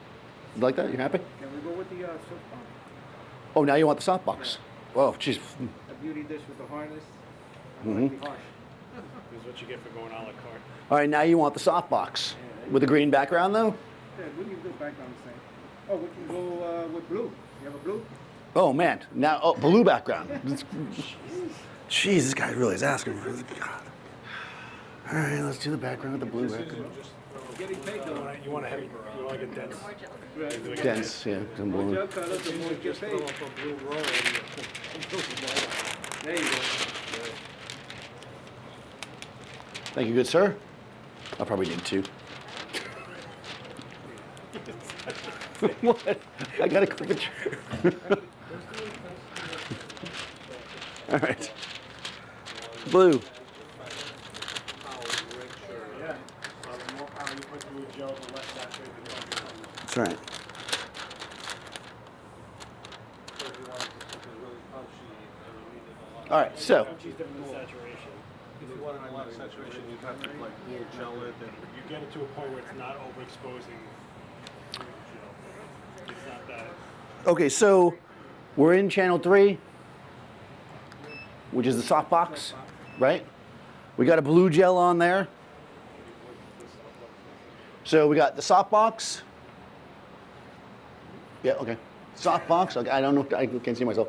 You like that? You happy? Can we go with the softbox? Oh, now you want the softbox. Whoa, jeez. A beauty dish with the harness. Mhm. The harsh. This is what you get for going a la carte. All right, now you want the softbox. With a green background, though? Yeah, we can go back on the same. Oh, we can go with blue. You have a blue? Oh, man. Now, oh, blue background. Jeez, this guy really is asking for this. God. All right, let's do the background with the blue background. Getting paid though. You want a heavy, you want to get dense. More gel. Dense, yeah, some More blue. gel color, the more you get Just throw paid. up a blue roll. There you go. Thank you, good sir. I probably need 2. What? I got a curvature. All right. Blue. Yeah. The more power you put through a gel, the less saturated the gel becomes. That's right. So if you want something really punchy, you need it a lot. All right, so Punchy is different than saturation. If you want a lot of saturation, you have to like blue gel it, and you get it to a point where it's not overexposing the gel. It's not that. okay, so we're in channel 3, which is the softbox, right? We got a blue gel on there. So we got the softbox. Yeah, okay. Softbox. Okay, I don't know. I can't see myself.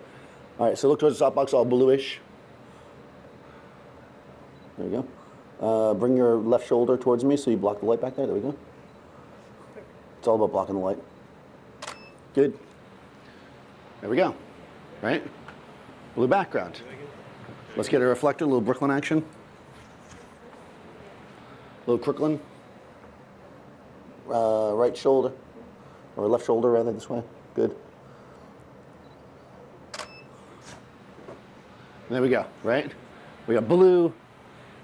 All right, so look towards the softbox, all bluish. There we go. Bring your left shoulder towards me so you block the light back there. There we go. It's all about blocking the light. Good. There we go. Right? Blue background. Let's get a reflector, a little Brooklyn action. A little Crooklyn. Right shoulder, or left shoulder rather, this way. Good. There we go, right? We got blue.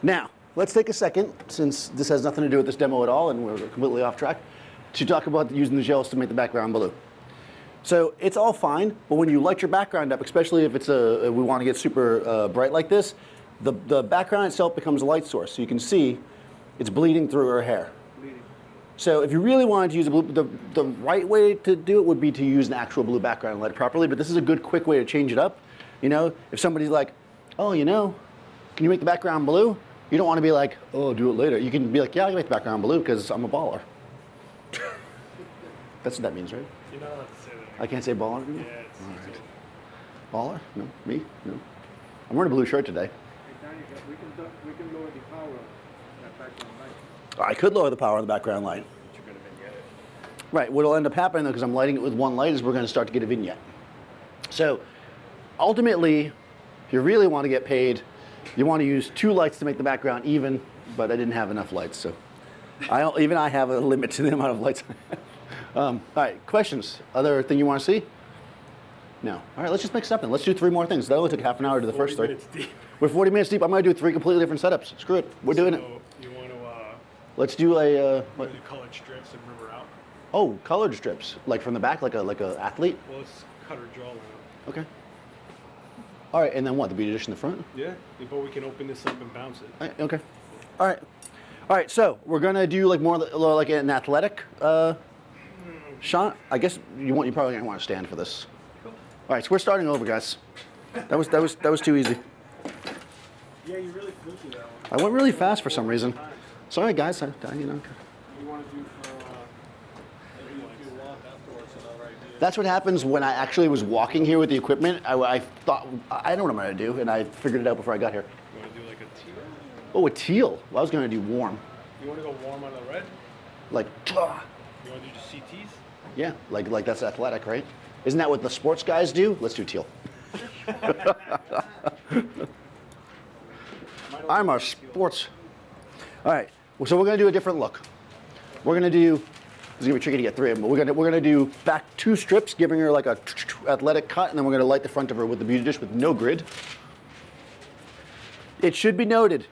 Now, let's take a second, since this has nothing to do with this demo at all, and we're completely off track, to talk about using the gels to make the background blue. So it's all fine, but when you light your background up, especially if it's we want to get super bright like this, the background itself becomes a light source. So you can see it's bleeding through her hair. So if you really wanted to use a blue, the right way to do it would be to use an actual blue background and light it properly, but this is a good quick way to change it up. You know, if somebody's like, oh, you know, can you make the background blue? You don't want to be like, oh, I'll do it later. You can be like, yeah, I can make the background blue because I'm a baller. That's what that means, right? You're not allowed to say that. I can't say baller anymore? Yeah, it's All right. Baller? No. Me? No. I'm wearing a blue shirt today. Hey, Daniel, we can lower the power of that background light. I could lower the power on the background light. But you're going to vignette it. Right. What'll end up happening, though, because I'm lighting it with one light, is we're going to start to get a vignette. So ultimately, if you really want to get paid, you want to use 2 lights to make the background even, but I didn't have enough lights, so even I have a limit to the amount of lights I have. All right, questions? Other thing you want to see? No. All right, let's just mix it up then. Let's do 3 more things. That only took half an hour to do the first 3. 40 minutes deep. We're 40 minutes deep. I'm going to do 3 completely different setups. Screw it. We're doing it. So you want to Let's do a. What? do colored strips and rip her out? Oh, colored strips, like from the back, like a athlete. Well, let's cut her jawline out. Okay. All right, and then what? The beauty dish in the front. Yeah, but we can open this up and bounce it. All right, okay. All right. All right. So we're gonna do like more like an athletic shot. I guess you probably gonna want to stand for this. Cool. All right, so we're starting over, guys. That was too easy. Yeah, you really flew through that one. I went really fast for some reason. Sorry, guys. You want to do for maybe do a walk afterwards another idea. That's what happens when I actually was walking here with the equipment. I thought, I know what I'm going to do, and I figured it out before I got here. You want to do like a teal? Oh, a teal. Well, I was going to do warm. You want to go warm on the red? Like, You want to do just CTs? yeah, like that's athletic, right? Isn't that what the sports guys do? Let's do teal. I'm a sports. All right, so we're going to do a different look. We're going to do, it's going to be tricky to get 3 of them, but we're going to do back 2 strips, giving her like a athletic cut, and then we're going to light the front of her with the beauty dish with no grid. It should be noted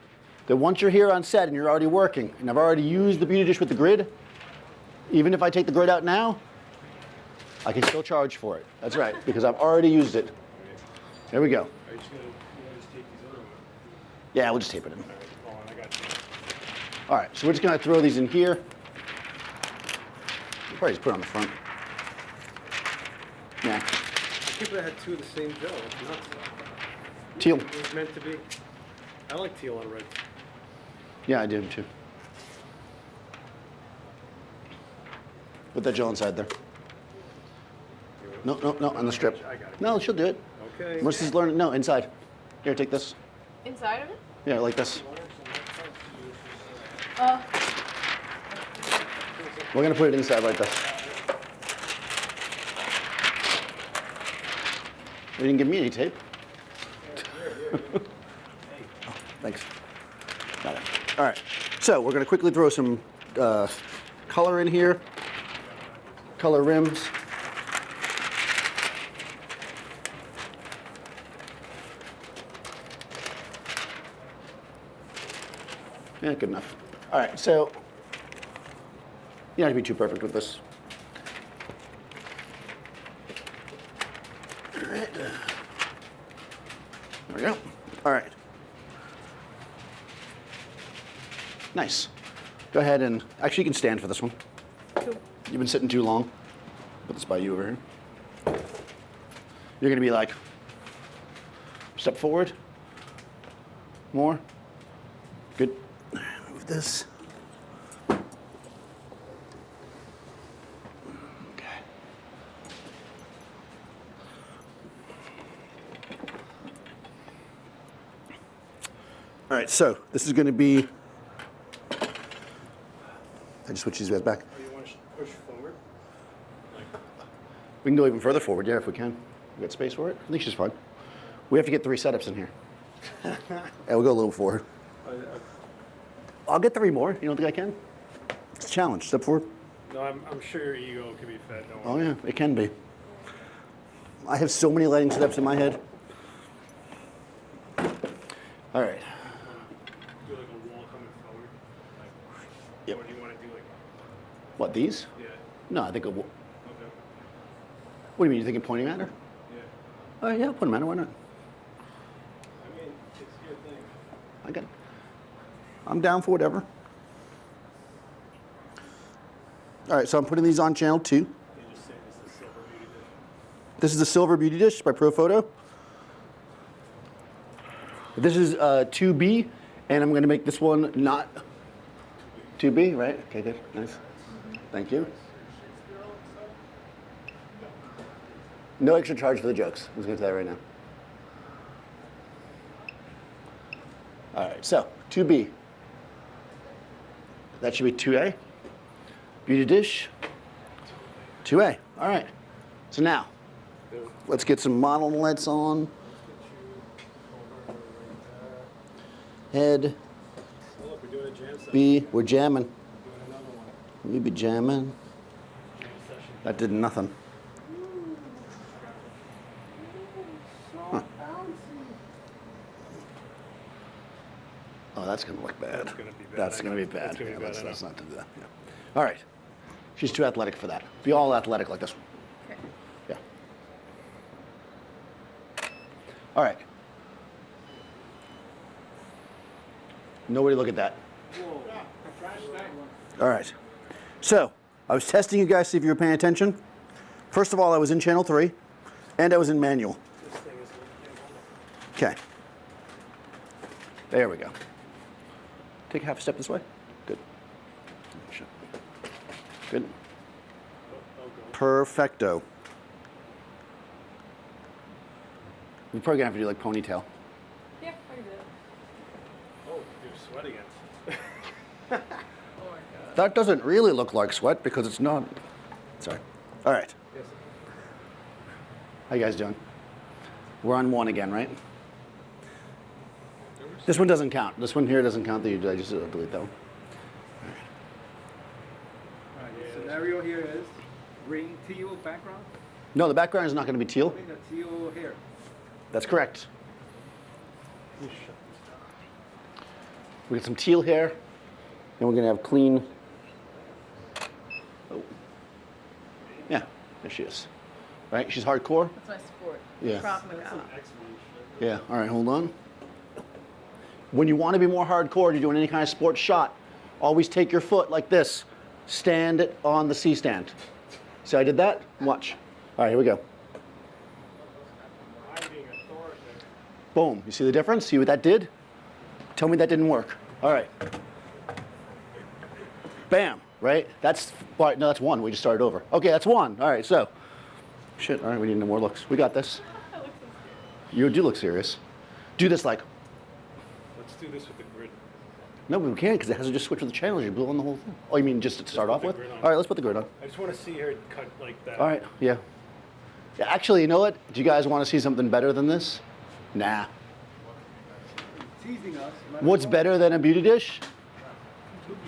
that once you're here on set and you're already working, and I've already used the beauty dish with the grid, even if I take the grid out now, I can still charge for it. That's right, because I've already used it. There we go. Are you just going to tape these other ones? Yeah, we'll just tape it in. Oh, I got you. All right, so we're just going to throw these in here. We'll probably just put it on the front. Yeah. I can't believe I had 2 of the same gel. It's nuts. Teal. It was meant to be. I like teal on red. Yeah, I do too. Put that gel inside there. No, on the strip. I got it. No, she'll do it. Okay. Marissa's learning. No, inside. Here, take this. Inside of it? Yeah, like this. We're going to put it inside like this. You didn't give me any tape. Oh, thanks. Got it. All right. So we're going to quickly throw some color in here. Color rims. Yeah, good enough. All right, so you don't have to be too perfect with this. All right. There we go. All right. Nice. Go ahead and, actually you can stand for this one. Cool. You've been sitting too long. Put this by you over here. You're gonna be like, step forward. More. Good. Move this. Okay. All right, so this is going to be, I just switch these guys back. Oh, you want to push forward? We can go even further forward, yeah, if we can. We got space for it? I think she's fine. We have to get 3 setups in here. Yeah, we'll go a little forward. I'll get 3 more. You don't think I can? It's a challenge. Step forward. No, I'm sure your ego can be fed. Don't Oh, worry. yeah, it can be. I have so many lighting setups in my head. All right. Do like a wall coming forward. Like, Yep. Or do you want to do like, What, these? yeah, No, I think, okay, what do you mean, you thinking pointing at her? yeah. Oh, yeah, put them at her, why not? I mean, it's your thing. I got it. I'm down for whatever. All right, so I'm putting these on channel 2. You just say this is silver beauty dish. This is the Silver Beauty Dish by Profoto. This is 2B, and I'm going to make this one not 2B, right? Okay, good, nice. Thank you. No extra charge for the jokes. I'm just going to tell you right now. All right, so 2B. That should be 2A. Beauty Dish, 2A. All right, so now, let's get some model lights on. Head, Oh, look, we're doing a jam session. B, we're jamming. Doing another one. We be jamming. Jam session. That did nothing. Huh. Oh, that's gonna look bad. That's gonna be bad. That's gonna be bad. That's gonna be Yeah, bad, I let's know. not do that. Yeah. All right. She's too athletic for that. Be all athletic like this one. Okay. Yeah. All right. Nobody look at that. All right. So, I was testing you guys, see if you were paying attention. First of all, I was in channel 3. And I was in manual. This thing is Okay. There we go. Take half a step this way. Good. Good. Perfecto. You're probably gonna have to do like ponytail. Yeah, I can do it. Oh, you're sweating it. Oh my god. That doesn't really look like sweat because it's not. Sorry. All right. Yes. How you guys doing? We're on 1 again, right? This one doesn't count. This one here doesn't count. I just delete that one. All right, the scenario here is green teal background. No, the background is not going to be teal. I mean the teal hair. That's correct. You shut this down. We got some teal hair, and we're going to have clean. Oh. Yeah, there she is. Right? She's hardcore. That's my sport. Yeah. Krav That's Maga. an excellent. Yeah. All right, hold on. When you want to be more hardcore, you're doing any kind of sports shot, always take your foot like this. Stand it on the C stand. See how I did that? Watch. All right, here we go. I'm being authoritative. Boom. You see the difference? See what that did? Tell me that didn't work. All right. Bam. Right? That's, no, that's 1. We just started over. Okay, that's 1. All right, so. Shit, all right, we need no more looks. We got this. You do look serious. Do this like, Let's do this with the grid. no, we can't because it has to just switch with the channels. You blew on the whole thing. Oh, you mean just to start off put the with? grid on. All right, let's put the grid on. I just want to see her cut like that. All right, yeah. Yeah, actually, you know what? Do you guys want to see something better than this? Nah. Teasing us. What's better than a beauty dish?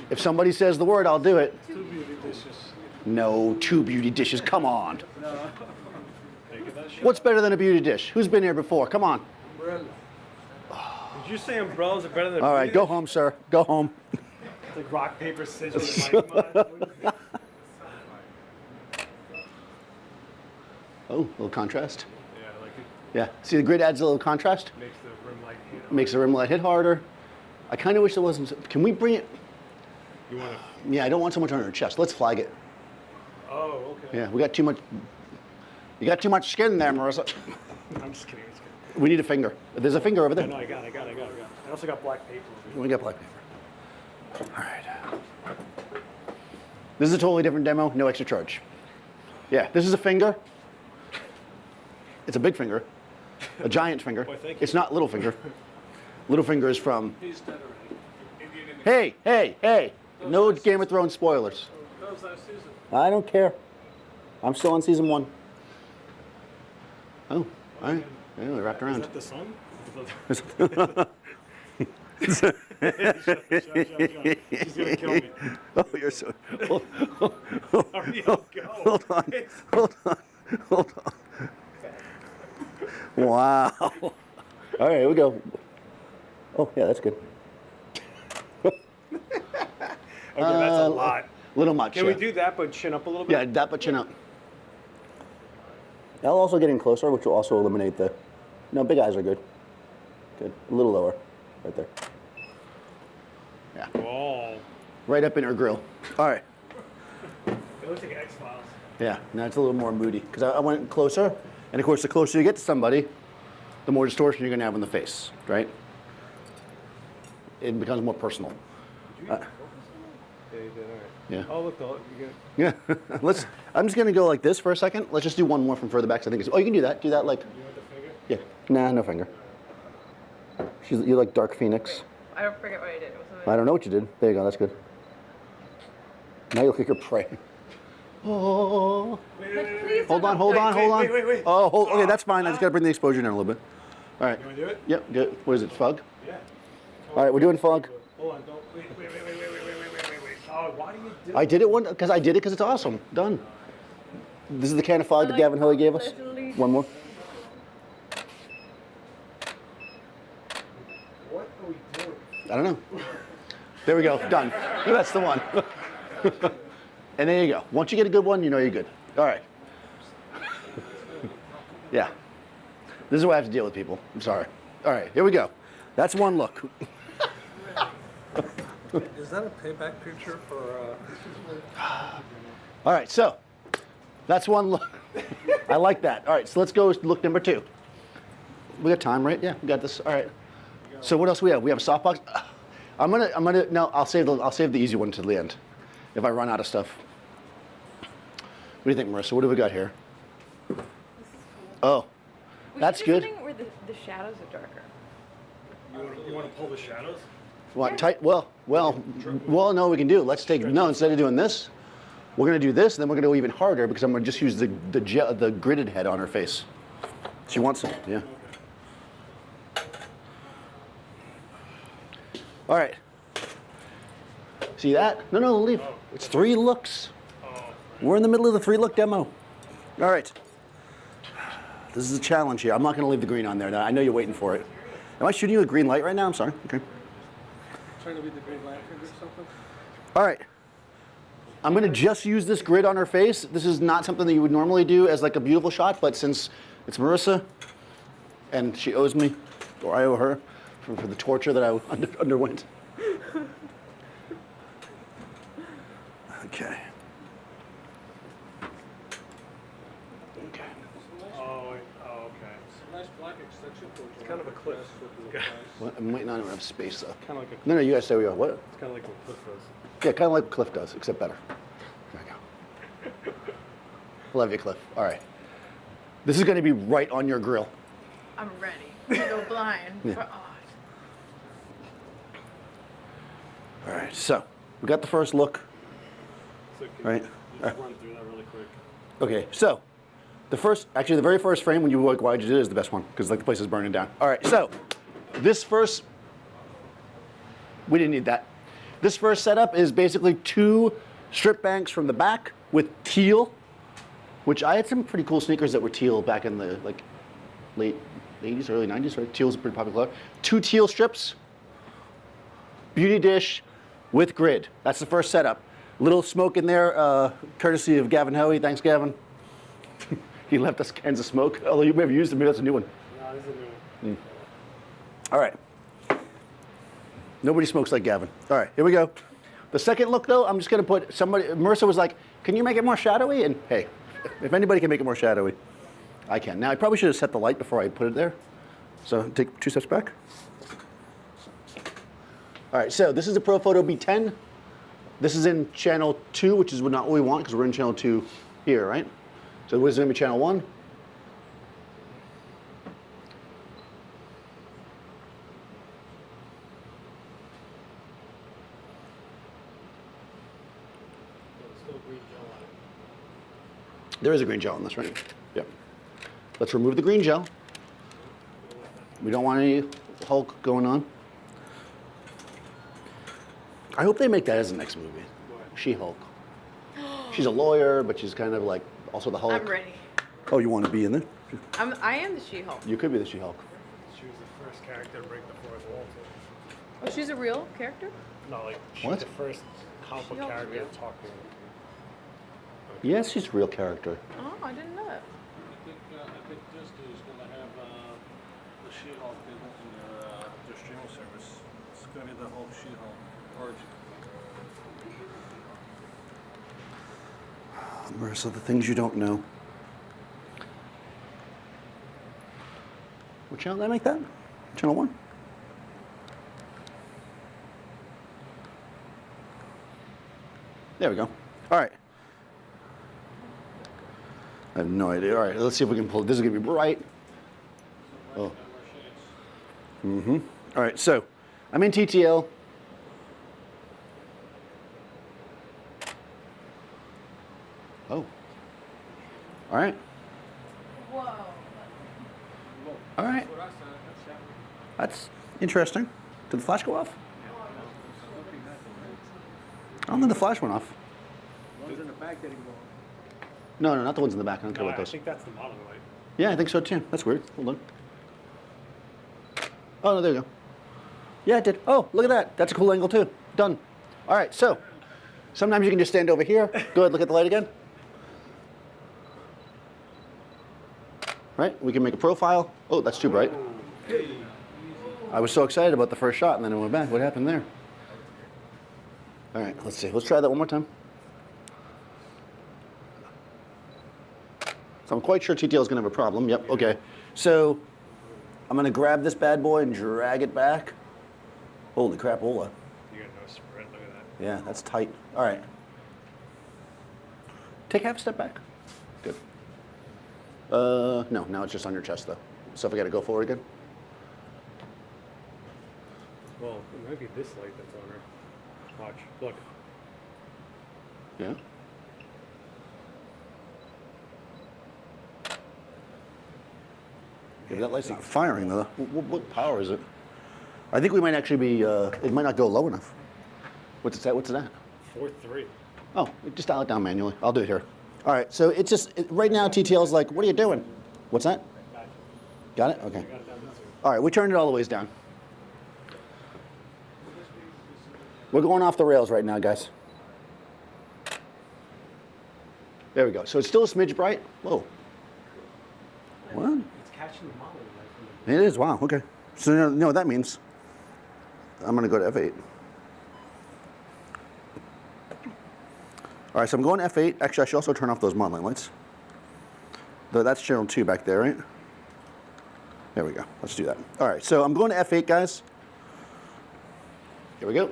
If somebody says the word, I'll do it. 2 beauty dishes. No, 2 beauty dishes. Come on. Take that shit. What's better than a beauty dish? Who's been here before? Come on. Did you say umbrellas are better than All right, beauty go dish? home, sir. Go home. It's like rock, paper, scissors. Like, come on. Oh, a little contrast. Yeah, like it Yeah. See, the grid adds a little contrast. makes the rim light hit. Makes the rim light hit harder. I kind of wish there wasn't. Can we bring it? You want to? Yeah, I don't want so much on her chest. Let's flag it. Oh, okay. Yeah, we got too much. You got too much skin there, Marissa. I'm just kidding. We need a finger. There's a finger over I there. know. I got it. I also got black paper. over here. We got black paper. All right. This is a totally different demo. No extra charge. Yeah, this is a finger. It's a big finger, a giant finger. Boy, thank you. It's not little finger. Little finger is from. He's dead already. Hey! No Game of Thrones spoilers. That was last season. I don't care. I'm still on season 1. Oh, all right. Yeah, we wrapped Is around. that the sun? Shut. Shut. She's gonna kill me. Oh, you're so. Hold Hurry up, go. on. Hold on. Wow. All right, here we go. Oh, yeah, that's good. Okay, that's a lot. Little much. Can yeah. we do that, but chin up a little bit? Yeah, that, but chin up. I'll also get in closer, which will also eliminate the. No, big eyes are good. Good. A little lower, right there. Yeah. Oh. Right up in her grill. All right. It looks like X-Files. Yeah, now it's a little more moody because I went closer, and of course, the closer you get to somebody, the more distortion you're going to have on the face, right? It becomes more personal. Yeah, you did. All right. Yeah. Oh, look, you get. Yeah. I'm just going to go like this for a second. Let's just do one more from further back. 'Cause I think it's. Oh, you can do that. Do that like. You want the finger? Yeah. Nah, no finger. You like Dark Phoenix. I don't forget what I did. I don't know what you did. There you go. That's good. Now you look like you're praying. Oh. Like, please Hold don't on, hold on, hold on. Wait. Oh, okay, that's fine. I just got to bring the exposure down a little bit. All right. You want to do it? Yep, do it. What is it, fog? Yeah. All right, we're doing fog. Hold on, don't. Wait. Oh, why do you do I did it because it's awesome. Done. This is the can of fog that like Gavin Hilly gave us. literally- One more. What are we doing? I don't know. There we go. Done. That's the one. And there you go. Once you get a good one, you know you're good. All right. Yeah. This is why I have to deal with people. I'm sorry. All right, here we go. That's one look. Is that a payback picture for? All right, so that's one look. I like that. All right, so let's go look number 2. We got time, right? Yeah, we got this. All right. So what else do we have? We have a softbox. No, I'll save the easy one to the end, if I run out of stuff. What do you think, Marissa? What do we got here? Oh, that's good. Something where the shadows are darker. You want to pull the shadows? What, tight? Well, no, we can do. Let's take, no, instead of doing this, we're going to do this, and then we're going to go even harder because I'm going to just use the gridded head on her face. She wants it, yeah. All right. See that? No, leave. It's 3 looks. We're in the middle of the 3-look demo. All right. This is a challenge here. I'm not going to leave the green on there. Now, I know you're waiting for it. Am I shooting you a green light right now? I'm sorry. Okay. Trying to be the Green Lantern or something? All right. I'm going to just use this grid on her face. This is not something that you would normally do as like a beautiful shot, but since it's Marissa and she owes me, or I owe her, for the torture that I underwent. Okay. Okay. Oh, okay. Nice black extension cord. It's kind of a cliff. What? I'm waiting on it. I have space though. Kind of like No, you guys say we are. What? it's kind of like what Cliff does. Yeah, kind of like Cliff does, except better. There we go. Love you, Cliff. All right. This is going to be right on your grill. I'm ready to go blind Yeah. for art. All right, so we got the first look. So can Right. you just run through that really quick? Okay, so the very first frame when you like why you did it is the best one because like the place is burning down. All right, so this first, we didn't need that. This first setup is basically 2 strip banks from the back with teal, which I had some pretty cool sneakers that were teal back in the like late 80s, early 90s, right? Teal's a pretty popular color. 2 teal strips, beauty dish with grid. That's the first setup. Little smoke in there, courtesy of Gavin Hoey. Thanks, Gavin. He left us cans of smoke, although you may have used them. Maybe that's a new one. No, this is a new one. All right. Nobody smokes like Gavin. All right, here we go. The second look, though, I'm just going to put somebody. Marissa was like, "Can you make it more shadowy?" And hey, if anybody can make it more shadowy, I can. Now, I probably should have set the light before I put it there. So take 2 steps back. All right, so this is a Pro Photo B10. This is in channel 2, which is not what we want because we're in channel 2 here, right? So what is going to be channel 1? Still green gel on it. There is a green gel in this, right? Yep. Let's remove the green gel. We don't want any Hulk going on. I hope they make that as the next movie. She-Hulk. She's a lawyer, but she's kind of like also the Hulk. I'm ready. Oh, you want to be in there? I am the She-Hulk. You could be the She-Hulk. She was the first character to break the 4th wall. Oh, she's a real character? No, like she What? was the first comic book She-Hulk's character real? talking. Yes, she's a real character. Oh, I didn't know that. I think Disney is going to have the She-Hulk in their streaming service. It's going to be the whole She-Hulk origin. Marissa, the things you don't know. What channel did I make that? Channel 1? There we go. All right. I have no idea. All right, let's see if we can pull. This is going to be bright. Oh. Mm-hmm. All right, so I'm in TTL. Oh. All right. Whoa. All right. That's interesting. Did the flash go off? I don't think the flash went off. One's in the back getting warm. No, not the ones in the back. I don't care No, about I those. think that's the model light. Yeah, I think so too. That's weird. Hold on. Oh, no, there you go. Yeah, it did. Oh, look at that. That's a cool angle too. Done. All right, so sometimes you can just stand over here. Good, look at the light again. Right, we can make a profile. Oh, that's too bright. I was so excited about the first shot and then it went back. What happened there? All right, let's see. Let's try that one more time. So I'm quite sure TTL is going to have a problem. Yep, okay. So I'm going to grab this bad boy and drag it back. Holy crapola. You got no spread, look at that. Yeah, that's tight. All right. Take half a step back. Good. No, now it's just on your chest though. So if I got to go forward again. Well, it might be this light that's on her. Watch, look. Yeah. Yeah, that light's not firing though. What power is it? I think we might actually be, it might not go low enough. What's that? 4-3. Oh, just dial it down manually. I'll do it here. All right, so it's just, right now TTL's like, what are you doing? What's that? Got it? Okay. All right, we turned it all the ways down. We're going off the rails right now, guys. There we go. So it's still a smidge bright. Whoa. What? It's catching the model right from It is, wow, okay. So you know what that means. I'm gonna go to F8. All right, so I'm going to F8. Actually, I should also turn off those modeling lights. That's channel 2 back there, right? There we go, let's do that. All right, so I'm going to F8, guys. Here we go.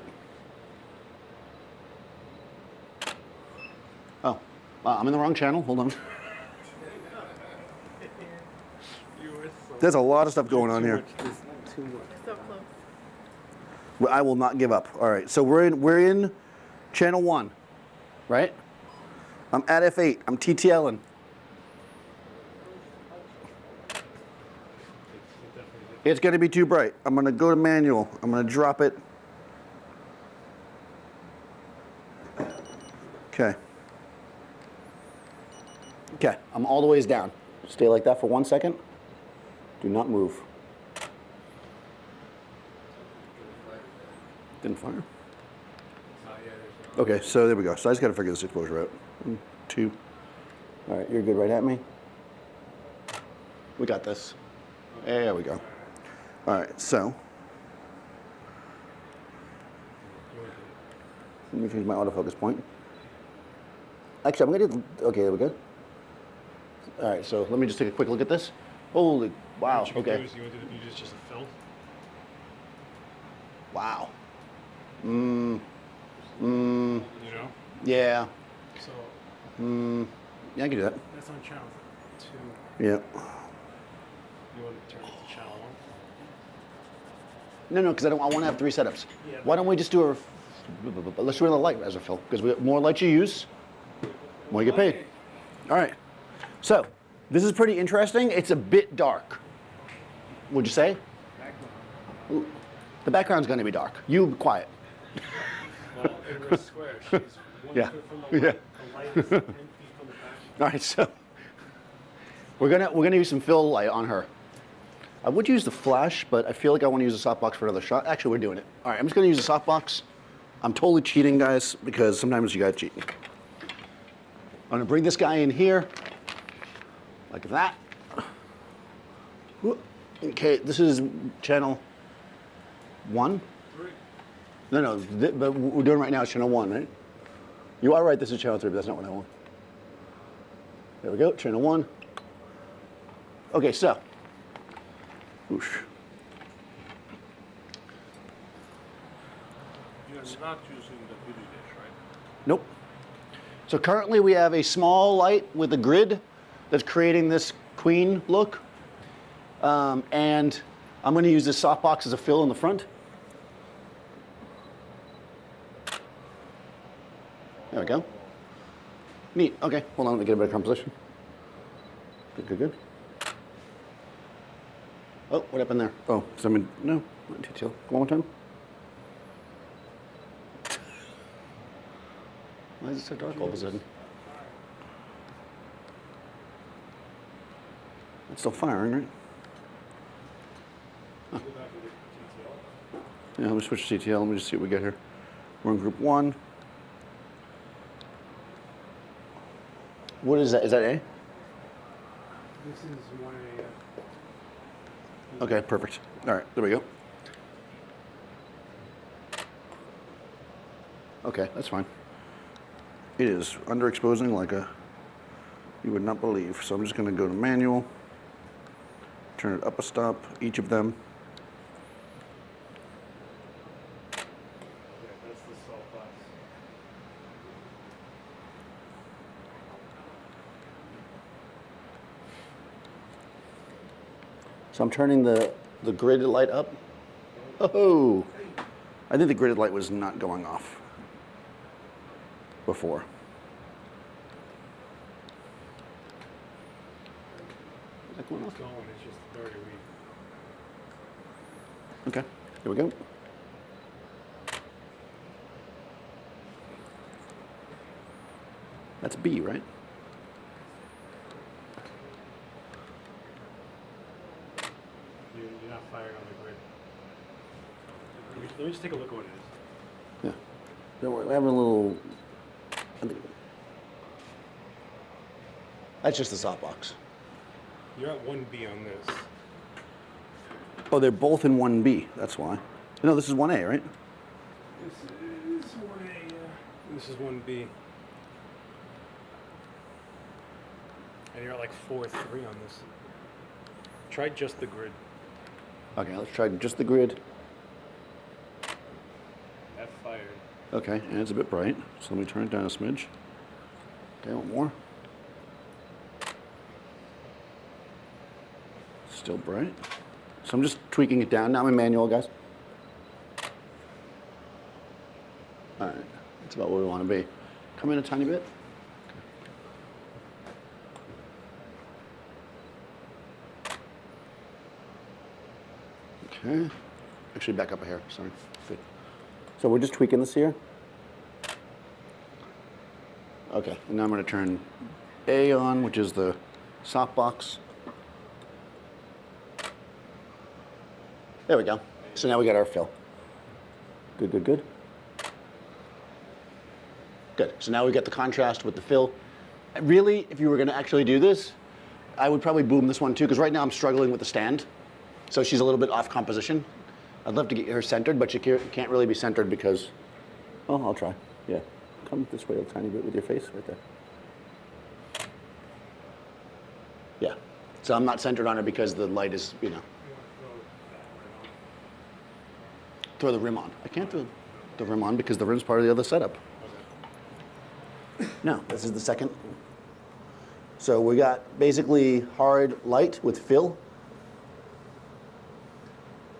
Oh, wow, I'm in the wrong channel, hold on. There's a lot of stuff going on here. So close. Well, I will not give up. All right, so we're in channel 1, right? I'm at F8. I'm TTLing. It's going to be too bright. I'm going to go to manual. I'm going to drop it. Okay. Okay, I'm all the ways down. Stay like that for 1 second. Do not move. Didn't fire. Okay, so there we go. So I just got to figure this exposure out. 1, 2. All right, you're good right at me. We got this. There we go. All right, so let me change my autofocus point. Actually, I'm gonna do. Okay, there we go. All right, so let me just take a quick look at this. Holy, wow. What you Okay. do is you want to do just a film. Wow. You know? Yeah. So Yeah, I can do that. that's on channel 2. Yeah. You want to turn it to channel 1? No, because I want to have 3 setups. Yeah. Why don't we just do let's do another light as a fill, because the more light you use, more you get paid. All right. So this is pretty interesting. It's a bit dark. Would you say? Ooh. The background's going to be dark. You be quiet. Well, in this square, she's 1 Yeah. foot from the Yeah. light. The light is 10 feet from the back. All right, so we're gonna use some fill light on her. I would use the flash, but I feel like I want to use a softbox for another shot. Actually, we're doing it. All right, I'm just gonna use a softbox. I'm totally cheating, guys, because sometimes you gotta cheat. I'm gonna bring this guy in here, like that. Okay, this is channel 1. 3. No, but what we're doing right now is channel 1, right? You are right, this is channel 3, but that's not what I want. There we go, channel 1. Okay, so. Whoosh. You're not using the beauty dish, right? Nope. So currently we have a small light with a grid that's creating this queen look. And I'm going to use this softbox as a fill in the front. There we go. Neat. Okay, hold on, let me get a better composition. Good. Oh, what happened there? Oh, no, not detail. One more time. Why is it so dark all of a sudden? It's still firing, right? Huh. Yeah, let me switch to CTL. Let me just see what we get here. We're in group 1. What is that? Is that A? This is 1A. Okay, perfect. All right, there we go. Okay, that's fine. It is underexposing like a you would not believe. So I'm just going to go to manual, turn it up a stop, each of them. Yeah, that's the salt box. So I'm turning the gridded light up. Oh, I think the gridded light was not going off before. Is that going off? It's going, it's just very weak. Okay, here we go. That's B, right? You're not firing on the grid. Let me just take a look at what it is. Yeah. Don't worry, we're having a little. That's just the softbox. You're at 1B on this. Oh, they're both in 1B. That's why. No, this is 1A, right? This is 1A, this is 1B. And you're at like 4-3 on this. Try just the grid. Okay, let's try just the grid. That fired. Okay, and it's a bit bright, so let me turn it down a smidge. Okay, one more. Still bright. So I'm just tweaking it down. Now I'm in manual, guys. All right, that's about where we want to be. Come in a tiny bit. Okay. Actually, back up a hair. Sorry. Good. So we're just tweaking this here. Okay, and now I'm going to turn A on, which is the softbox. There we go. So now we got our fill. Good, good, good. Good. So now we got the contrast with the fill. Really, if you were going to actually do this, I would probably boom this one too, because right now I'm struggling with the stand. So she's a little bit off composition. I'd love to get her centered, but she can't really be centered because, oh, I'll try. Yeah. Come this way a tiny bit with your face right there. Yeah. So I'm not centered on her because the light is, you know. Throw the rim on. I can't throw the rim on because the rim's part of the other setup. No, this is the second. So we got basically hard light with fill.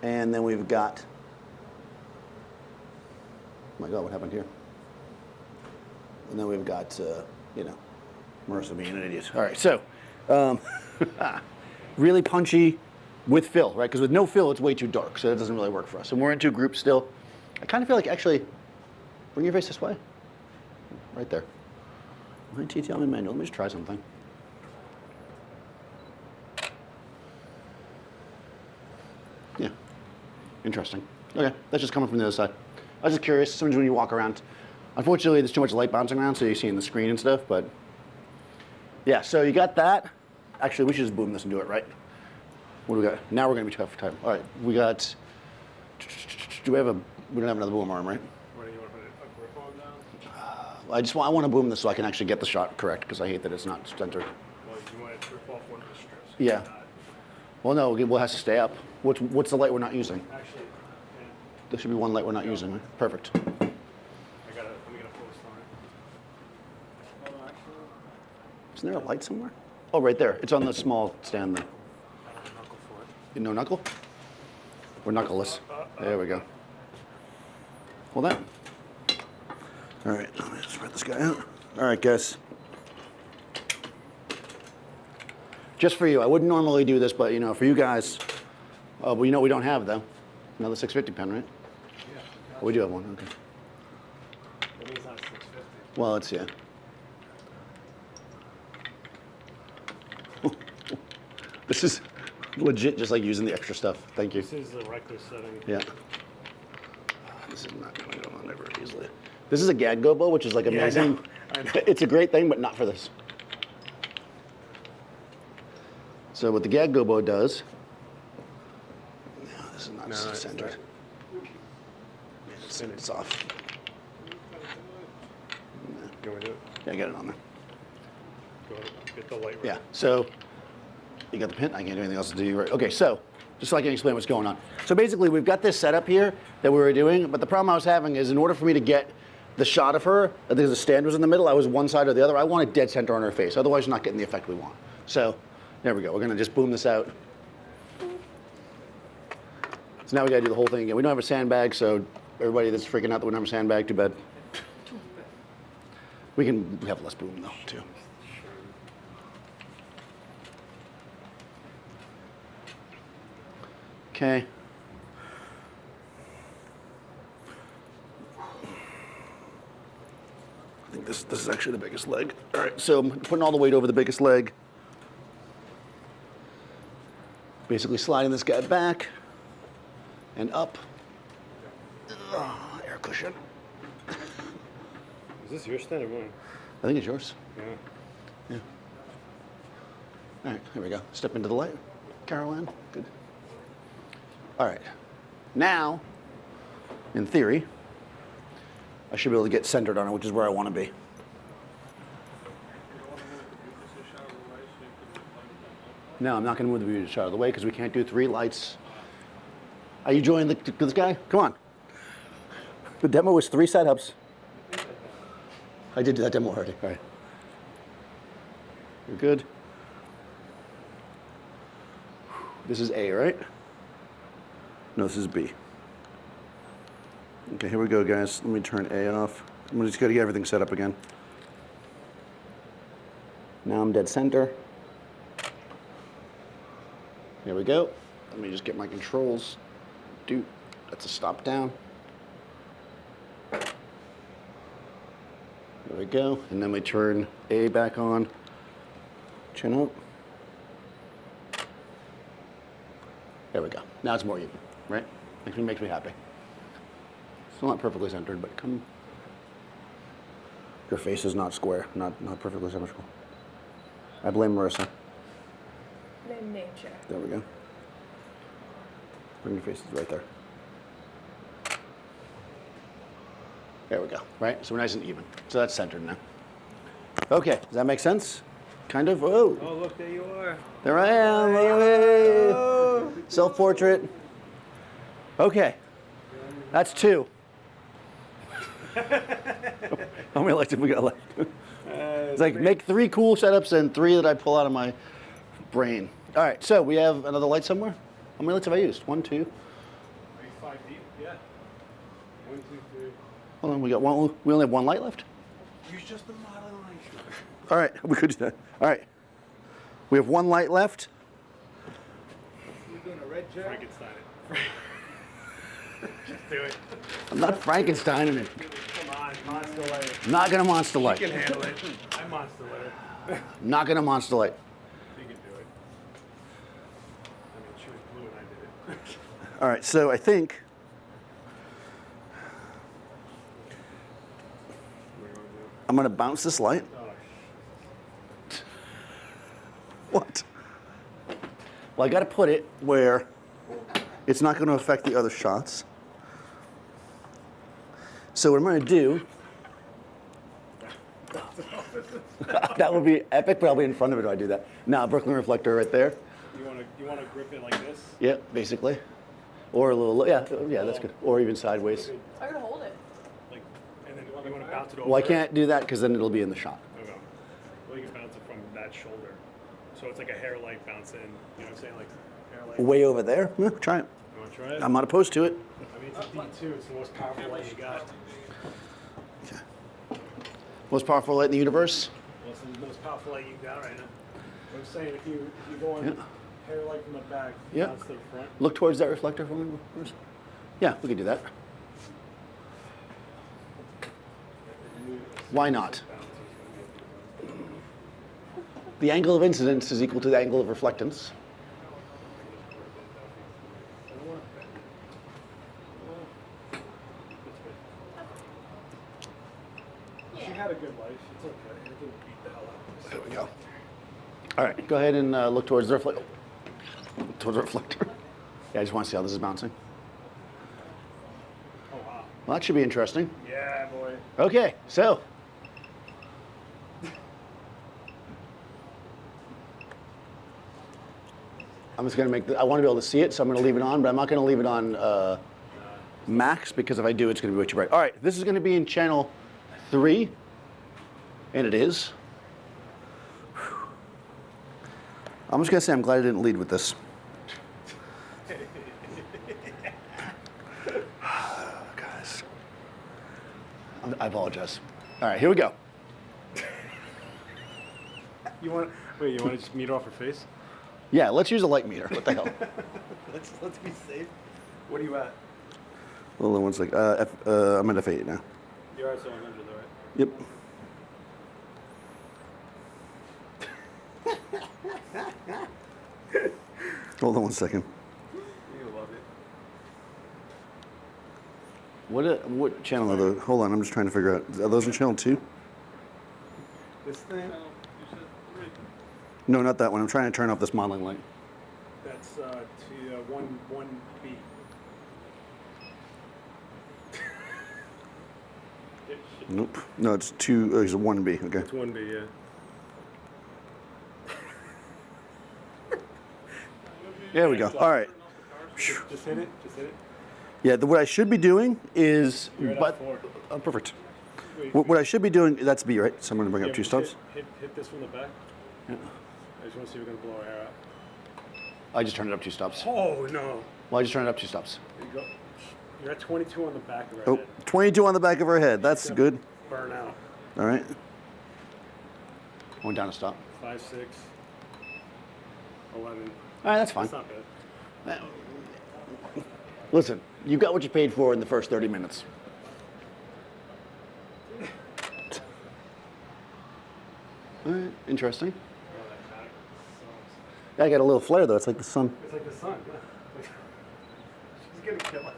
And then we've got, oh my God, what happened here? And then we've got, you know, Marissa being an idiot. All right, so really punchy with fill, right? Because with no fill, it's way too dark, so that doesn't really work for us. And we're in two groups still. I kind of feel like actually, bring your face this way. Right there. My TT, I'm in manual. Let me just try something. Yeah. Interesting. Okay, that's just coming from the other side. I was just curious, sometimes when you walk around, unfortunately there's too much light bouncing around so you see in the screen and stuff, but yeah, so you got that. Actually, we should just boom this and do it, right? What do we got? Now we're gonna be tough for time. All right, we got, we don't have another boom arm, right? What do you want to put a grip on I now? want to boom this so I can actually get the shot correct because I hate that it's not centered. Well, you want to rip off one of the strips. Yeah. Well, no, it has to stay up. What's the light we're not using? Actually, yeah, There should be one light we're not using, right? Perfect. let me get a post on it. Isn't there a light somewhere? Oh, right there. It's on the small stand there. I don't have a knuckle for it. You know knuckle? We're knuckleless. There we go. Hold that. All right, let me just spread this guy out. All right, guys. Just for you, I wouldn't normally do this, but you know, for you guys, well, you know what we don't have though? Another 650 pen, right? Yeah. We do have one, okay. It means not 650. Well, it's, yeah. This is legit just like using the extra stuff. Thank you. This is the rector setting. Yeah. This is not going to go on there very easily. This is a gag gobo, which is like Yeah, I amazing. know. I know. It's a great thing, but not for this. So what the gag gobo does, no, this is not No, it's centered. It's off. You want me to do it? Yeah, get it on there. Go get the light. Yeah, so you got the pin. I can't do anything else to do. Right. Okay, so just so I can explain what's going on. So basically, we've got this setup here that we were doing, but the problem I was having is in order for me to get the shot of her, the stand was in the middle, I was one side or the other. I wanted dead center on her face, otherwise you're not getting the effect we want. So there we go. We're gonna just boom this out. So now we gotta do the whole thing again. We don't have a sandbag, so everybody that's freaking out that we don't have a sandbag, too bad. We can have less boom though, too. Okay. I think this is actually the biggest leg. All right, so I'm putting all the weight over the biggest leg. Basically sliding this guy back and up. Air cushion. Is this your stand or mine? I think it's yours. Yeah. Yeah. All right, here we go. Step into the light. Caroline, good. All right. Now, in theory, I should be able to get centered on it, which is where I want to be. No, I'm not going to move the beauty shot out of the way because we can't do 3 lights. Are you joining this guy? Come on. The demo was 3 setups. I did do that demo already. All right. You're good. This is A, right? No, this is B. Okay, here we go, guys. Let me turn A off. I'm just going to get everything set up again. Now I'm dead center. There we go. Let me just get my controls. Dude, that's a stop down. There we go. And then we turn A back on. Chin up. There we go. Now it's more even, right? Makes me happy. Still not perfectly centered, but come. Your face is not square, not perfectly symmetrical. I blame Marissa. Blame nature. There we go. Bring your faces right there. There we go, right? So we're nice and even. So that's centered now. Okay, does that make sense? Kind of, oh. Oh, look, there you are. There I am, hey. Self-portrait. Okay, that's 2. How many lights have we got left? It's like make 3 cool setups and 3 that I pull out of my brain. All right, so we have another light somewhere. How many lights have I used? 1, 2. Are you 5 deep? Yeah. 1, 2, 3. Hold on, we got one. We only have 1 light left. Use just the model light. All right, we could do that. All right, we have 1 light left. You're doing a red gel? Frankenstein it. Just do it. I'm not Frankensteining it. Come on, monster light. I'm not gonna monster light. You can handle it. I monster light. I'm not gonna monster light. You can do it. I mean, she was blue and I did it. All right, so I think I'm gonna bounce this light. What? Well, I gotta put it where it's not gonna affect the other shots. So what I'm gonna do, that would be epic, but I'll be in front of it if I do that. Now, Brooklyn reflector right there. You wanna grip it like this? Yeah, basically. Or a little, yeah, that's good. Or even sideways. I gotta hold it. Like, and then you wanna bounce it over? Well, I can't do that because then it'll be in the shot. Okay. Well, you can bounce it from that shoulder. So it's like a hair light bounce in. You know what I'm saying? Like hair light. Way over there? Yeah, try it. You wanna try it? I'm not opposed to it. I mean, it's a D2. It's the most powerful light you got. Okay. Most powerful light in the universe? Well, it's the most powerful light you got right now. I'm saying if you go on hair light from the back, Yeah. bounce to the front. Look towards that reflector for me. First. Yeah, we could do that. Why not? The angle of incidence is equal to the angle of reflectance. She had a good life. It's okay. It didn't beat the hell out of us. There we go. All right, go ahead and look towards the reflector. Towards the reflector. Yeah, I just want to see how this is bouncing. Oh, wow. Well, that should be interesting. Yeah, boy. Okay, so I'm just gonna I want to be able to see it, so I'm gonna leave it on, but I'm not gonna leave it on max, because if I do, it's gonna be way too bright. All right, this is gonna be in channel 3, and it is. I'm just gonna say I'm glad I didn't lead with this. Guys, I apologize. All right, here we go. You want to just meter off her face? Yeah, let's use a light meter. What the hell? Let's be safe. What are you at? Hold on one sec. I'm at F8 now. You're at 700 though, right? Yep. Hold on one second. You love it. What channel are those? Hold on, I'm just trying to figure out. Are those in channel 2? This thing, You said 3. No, not that one. I'm trying to turn off this modeling light. that's to 1B. Nope. No, it's 2. It's a 1B. Okay. It's 1B, yeah. There we go. All right. Just hit it. Just hit it. Yeah. What I should be doing is. You're at But F4. oh, perfect. Wait, What I should be doing. That's B, right? So I'm going to bring up 2 just stops. Hit this from the back. Yeah. I just want to see if we're gonna blow our hair out. I just turned it up 2 stops. Oh no! Well, I just turned it up 2 stops. There you go. You're at 22 on the back of our Oh, head. 22 on the back of her head. That's Gonna good. Burn out. All right. Going down a stop. 5, 6, 11. All right, that's fine. That's not bad. Listen, you got what you paid for in the first 30 minutes. All right, interesting. Oh, that back sucks. I got a little flare though. It's like the sun. It's like the sun. Yeah. She's gonna kill us.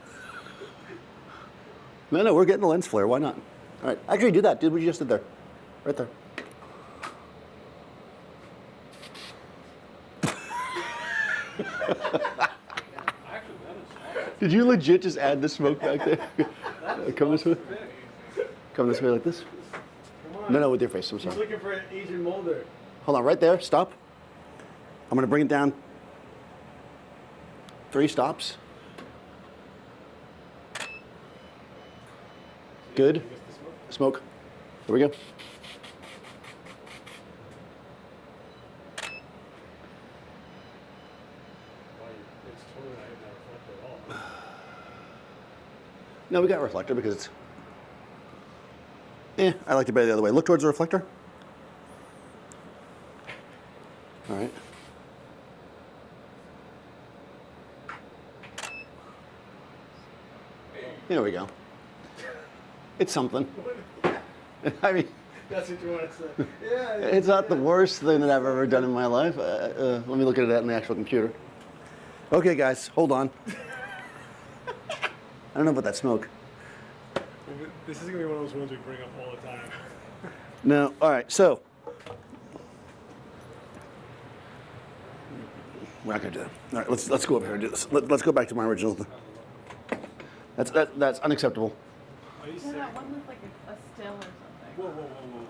No, we're getting a lens flare. Why not? All right, actually do that. Do what you just did there. Right there. Did you legit just add the smoke back there? Come this way. Come this way like this. Come on. No, with your face. I'm She's sorry. looking for an Asian molder. Hold on, right there. Stop. I'm gonna bring it down. 3 stops. Good. You missed the smoke? Smoke. There we go. Wow, it's totally not hitting that reflector at all. No, we got a reflector because it's. I like to better the other way. Look towards the reflector. All right. There we go. It's something. I mean, That's what you want to say. Yeah. it's not the worst thing that I've ever done in my life. Let me look at that in the actual computer. Okay, guys, hold on. I don't know about that smoke. This is gonna be one of those ones we bring up all the time. No, all right, so. We're not gonna do that. All right, let's go over here and do this. Let's go back to my original. That's unacceptable. Are you No, serious? that one looked like a still or something. Whoa, whoa, whoa,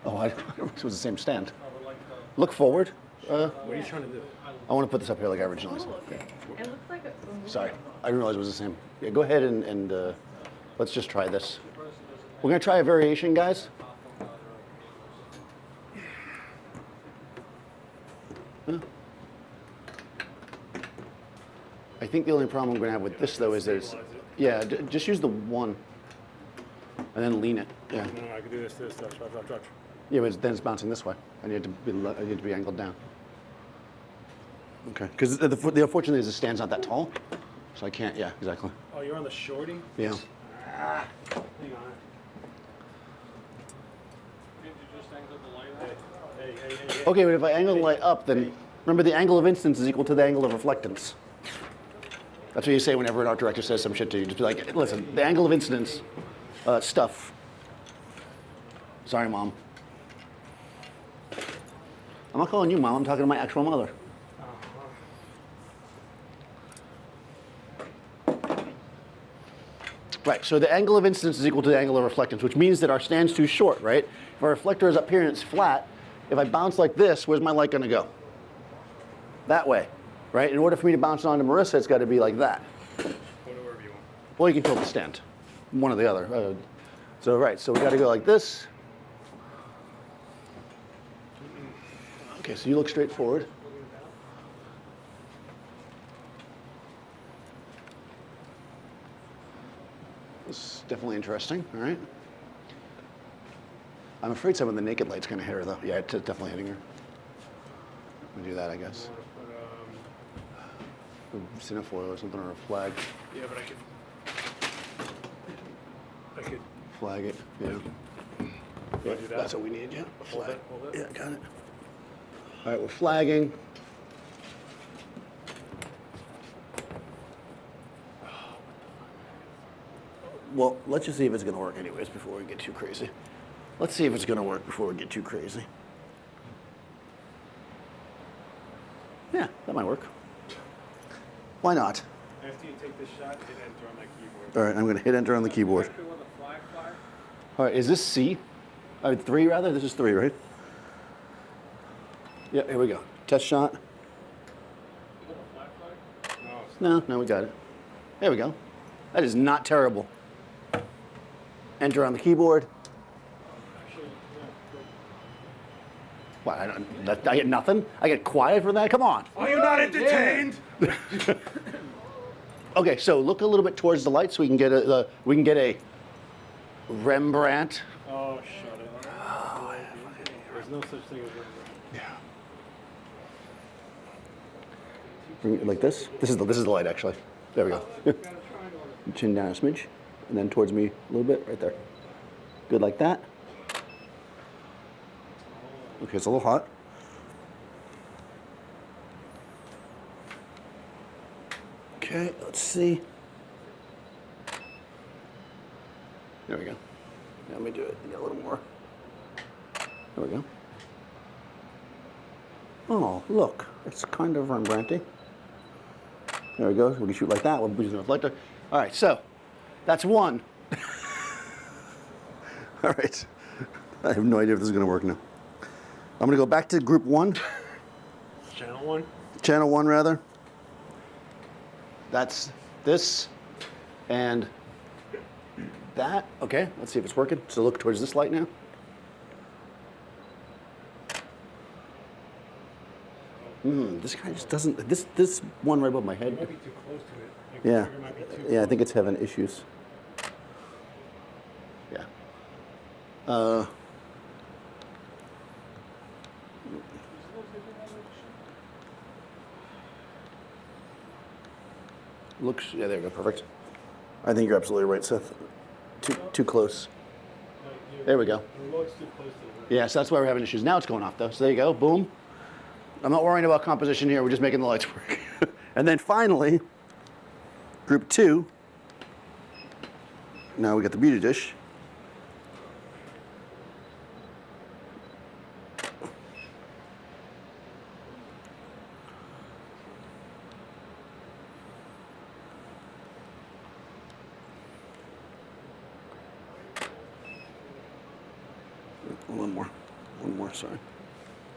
whoa. Oh, I it was the same stand. I would like Look forward. What are you trying to do? I want to put this up here like I originally Cool said. looking. It looks like a. Sorry, I didn't realize it was the same. Yeah, go ahead and let's just try this. We're gonna try a variation, guys. Huh. I think the only problem I'm gonna have with this though is there's, yeah, just use the 1 and then lean it. Yeah, No, I can do this, watch. yeah, but then it's bouncing this way. I need to be angled down. Okay, because the unfortunately is the stand's not that tall, so I can't. Yeah, exactly. Oh, you're on the shorty? Yeah. Hang on. Can't you just angle the light Hey, out? hey. Okay, but if I angle the light up, then remember the angle of incidence is equal to the angle of reflectance. That's what you say whenever an art director says some shit to you. Just be like, listen, the angle of incidence, stuff. Sorry, Mom. I'm not calling you Mom, I'm talking to my actual mother. Right, so the angle of incidence is equal to the angle of reflectance, which means that our stand's too short, right? If our reflector is up here and it's flat, if I bounce like this, where's my light gonna go? That way. right? In order for me to bounce it onto Marissa, it's got to be like that. Go to wherever you want. Well, you can tilt the stand, one or the other. So right, so we got to go like this. Okay, so you look straight forward. This is definitely interesting, all right? I'm afraid some of the naked light's gonna hit her though. Yeah, it's definitely hitting her. We do that, I guess. Cinefoil or something, or a flag. Yeah, but I could Flag it, yeah. do that? That's what we need, yeah. A flag. Hold it. Yeah, got it. All right, we're flagging. Well, let's just see if it's gonna work anyways before we get too crazy. Let's see if it's gonna work before we get too crazy. Yeah, that might work. Why not? After you take this shot, hit enter on that keyboard. All right, I'm gonna hit enter on the keyboard. Actually, want a flag fire? All right, is this C? 3 rather? This is 3, right? Yeah, here we go. Test shot. You want a flag fire? No, No, we got it. There we go. That is not terrible. Enter on the keyboard. Actually, yeah, good. What? I get nothing? I get quiet for that? Come on. are you not entertained? Okay, so look a little bit towards the light so we can get a Rembrandt. Oh, shut it. There's no such thing as Rembrandt. Yeah. Bring it like this. This is the light actually. There we go. Chin down a smidge, and then towards me a little bit, right there. Good like that. Okay, it's a little hot. Okay, let's see. There we go. Now let me do it a little more. There we go. Oh, look, it's kind of Rembrandty. There we go. We can shoot like that. We'll use the reflector. All right, so that's one. All right. I have no idea if this is going to work now. I'm going to go back to group 1. Channel 1? Channel 1, rather. That's this and that. Okay, let's see if it's working. So look towards this light now. This guy just doesn't. This one right above my You head. might be too close to it. Like, Yeah, the trigger might be too yeah. I close. think it's having issues. Yeah. Looks. Yeah, there we go. Perfect. I think you're absolutely right, Seth. Too close. There we go. The remote's too close to the rim. Yeah, so that's why we're having issues. Now it's going off though. So there you go. Boom. I'm not worrying about composition here. We're just making the lights work. And then finally, group 2. Now we got the beauty dish. One more, sorry.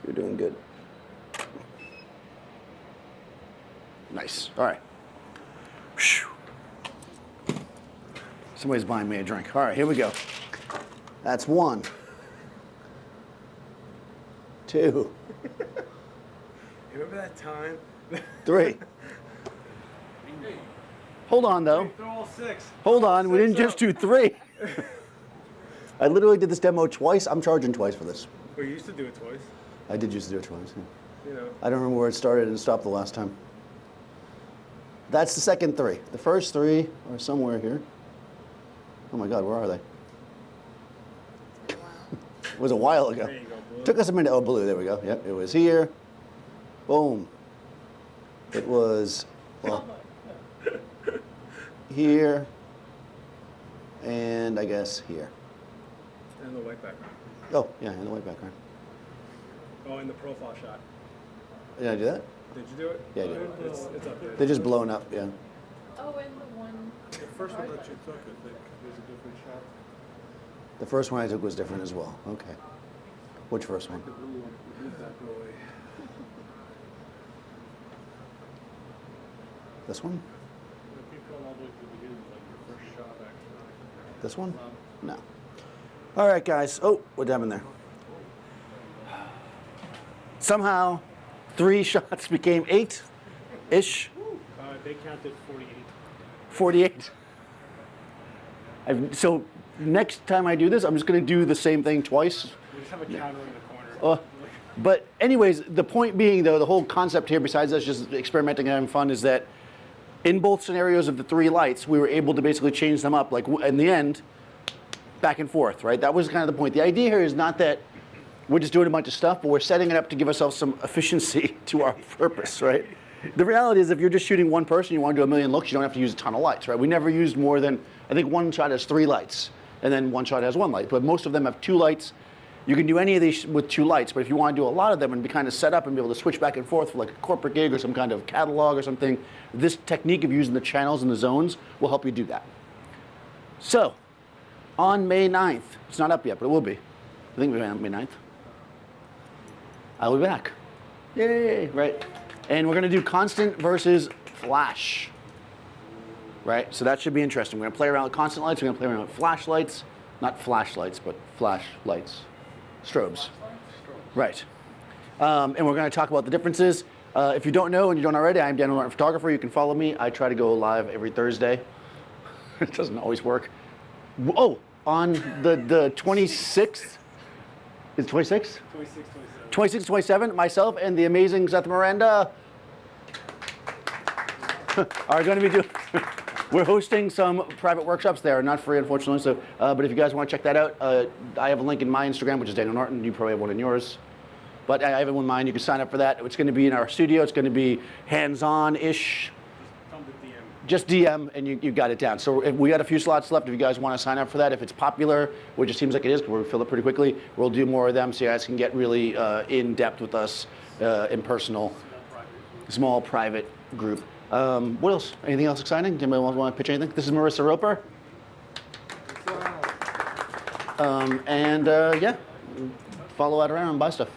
You're doing good. Nice, all right. Whew. Somebody's buying me a drink. All right, here we go. That's 1. 2. You remember that time? 3. Hold on though. They're all 6. Hold on, we didn't 6 just do 3. I literally did this demo twice. I'm charging twice for this. We used to do it twice. I did used to do it twice. Yeah. You know. I don't remember where it started and stopped the last time. That's the second 3. The first 3 are somewhere here. Oh my God, where are they? It was a while ago. There you go, blue. Took us a minute. Oh, blue, there we go. Yep, it was here. Boom. It was, well, here, and I guess here. And the white background. Oh, yeah, and the white background. Oh, and the profile shot. Did I do that? Did you do it? Yeah, I did. It's up there. They're just blown up, yeah. Oh, and the one. The first one that you took, I think, was a different shot. The first one I took was different as well. Okay. Which first one? The blue one. Move that go away. This one? Keep going all the way to the beginning, like your first shot, actually. This one? No. All right, guys. Oh, what happened there? Somehow, 3 shots became 8-ish. They counted 48. 48. So next time I do this, I'm just going to do the same thing twice. We just have a counter in the corner. But anyways, the point being, though, the whole concept here, besides us just experimenting and having fun, is that in both scenarios of the 3 lights, we were able to basically change them up, like in the end, back and forth, right? That was kind of the point. The idea here is not that we're just doing a bunch of stuff, but we're setting it up to give ourselves some efficiency to our purpose, right? The reality is if you're just shooting one person, you want to do a million looks, you don't have to use a ton of lights, right? We never used more than, I think one shot has 3 lights, and then one shot has 1 light, but most of them have 2 lights. You can do any of these with 2 lights, but if you want to do a lot of them and be kind of set up and be able to switch back and forth for like a corporate gig or some kind of catalog or something, this technique of using the channels and the zones will help you do that. So, on May 9th, it's not up yet, but it will be. I think we're on May 9th. I will be back. Yay, right? And we're going to do constant versus flash, right? So that should be interesting. We're going to play around with constant lights. We're going to play around with flashlights, not flashlights, but flashlights, strobes, right? And we're going to talk about the differences. If you don't know and you don't already, I'm Daniel Norton Photographer. You can follow me. I try to go live every Thursday. It doesn't always work. Oh, on the 26th, is it 26? 26, 27, myself and the amazing Seth Miranda are going to be doing, we're hosting some private workshops there, not free unfortunately, so, but if you guys want to check that out, I have a link in my Instagram, which is Daniel Norton, you probably have one in yours, but I have one in mine, you can sign up for that. It's going to be in our studio, it's going to be hands-on-ish. Just DM and you got it down. So we got a few slots left if you guys want to sign up for that. If it's popular, which it seems like it is, because we'll fill it pretty quickly, we'll do more of them so you guys can get really in depth with us, impersonal, small private group. What else? Anything else exciting? Anybody want to pitch anything? This is Marissa Roper. Yeah, follow out around and buy stuff.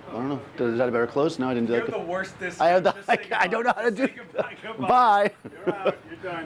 I don't know. Is that a better close? No, I didn't do that. You're the worst this. I don't know how to do it. Bye. You're out. You're done.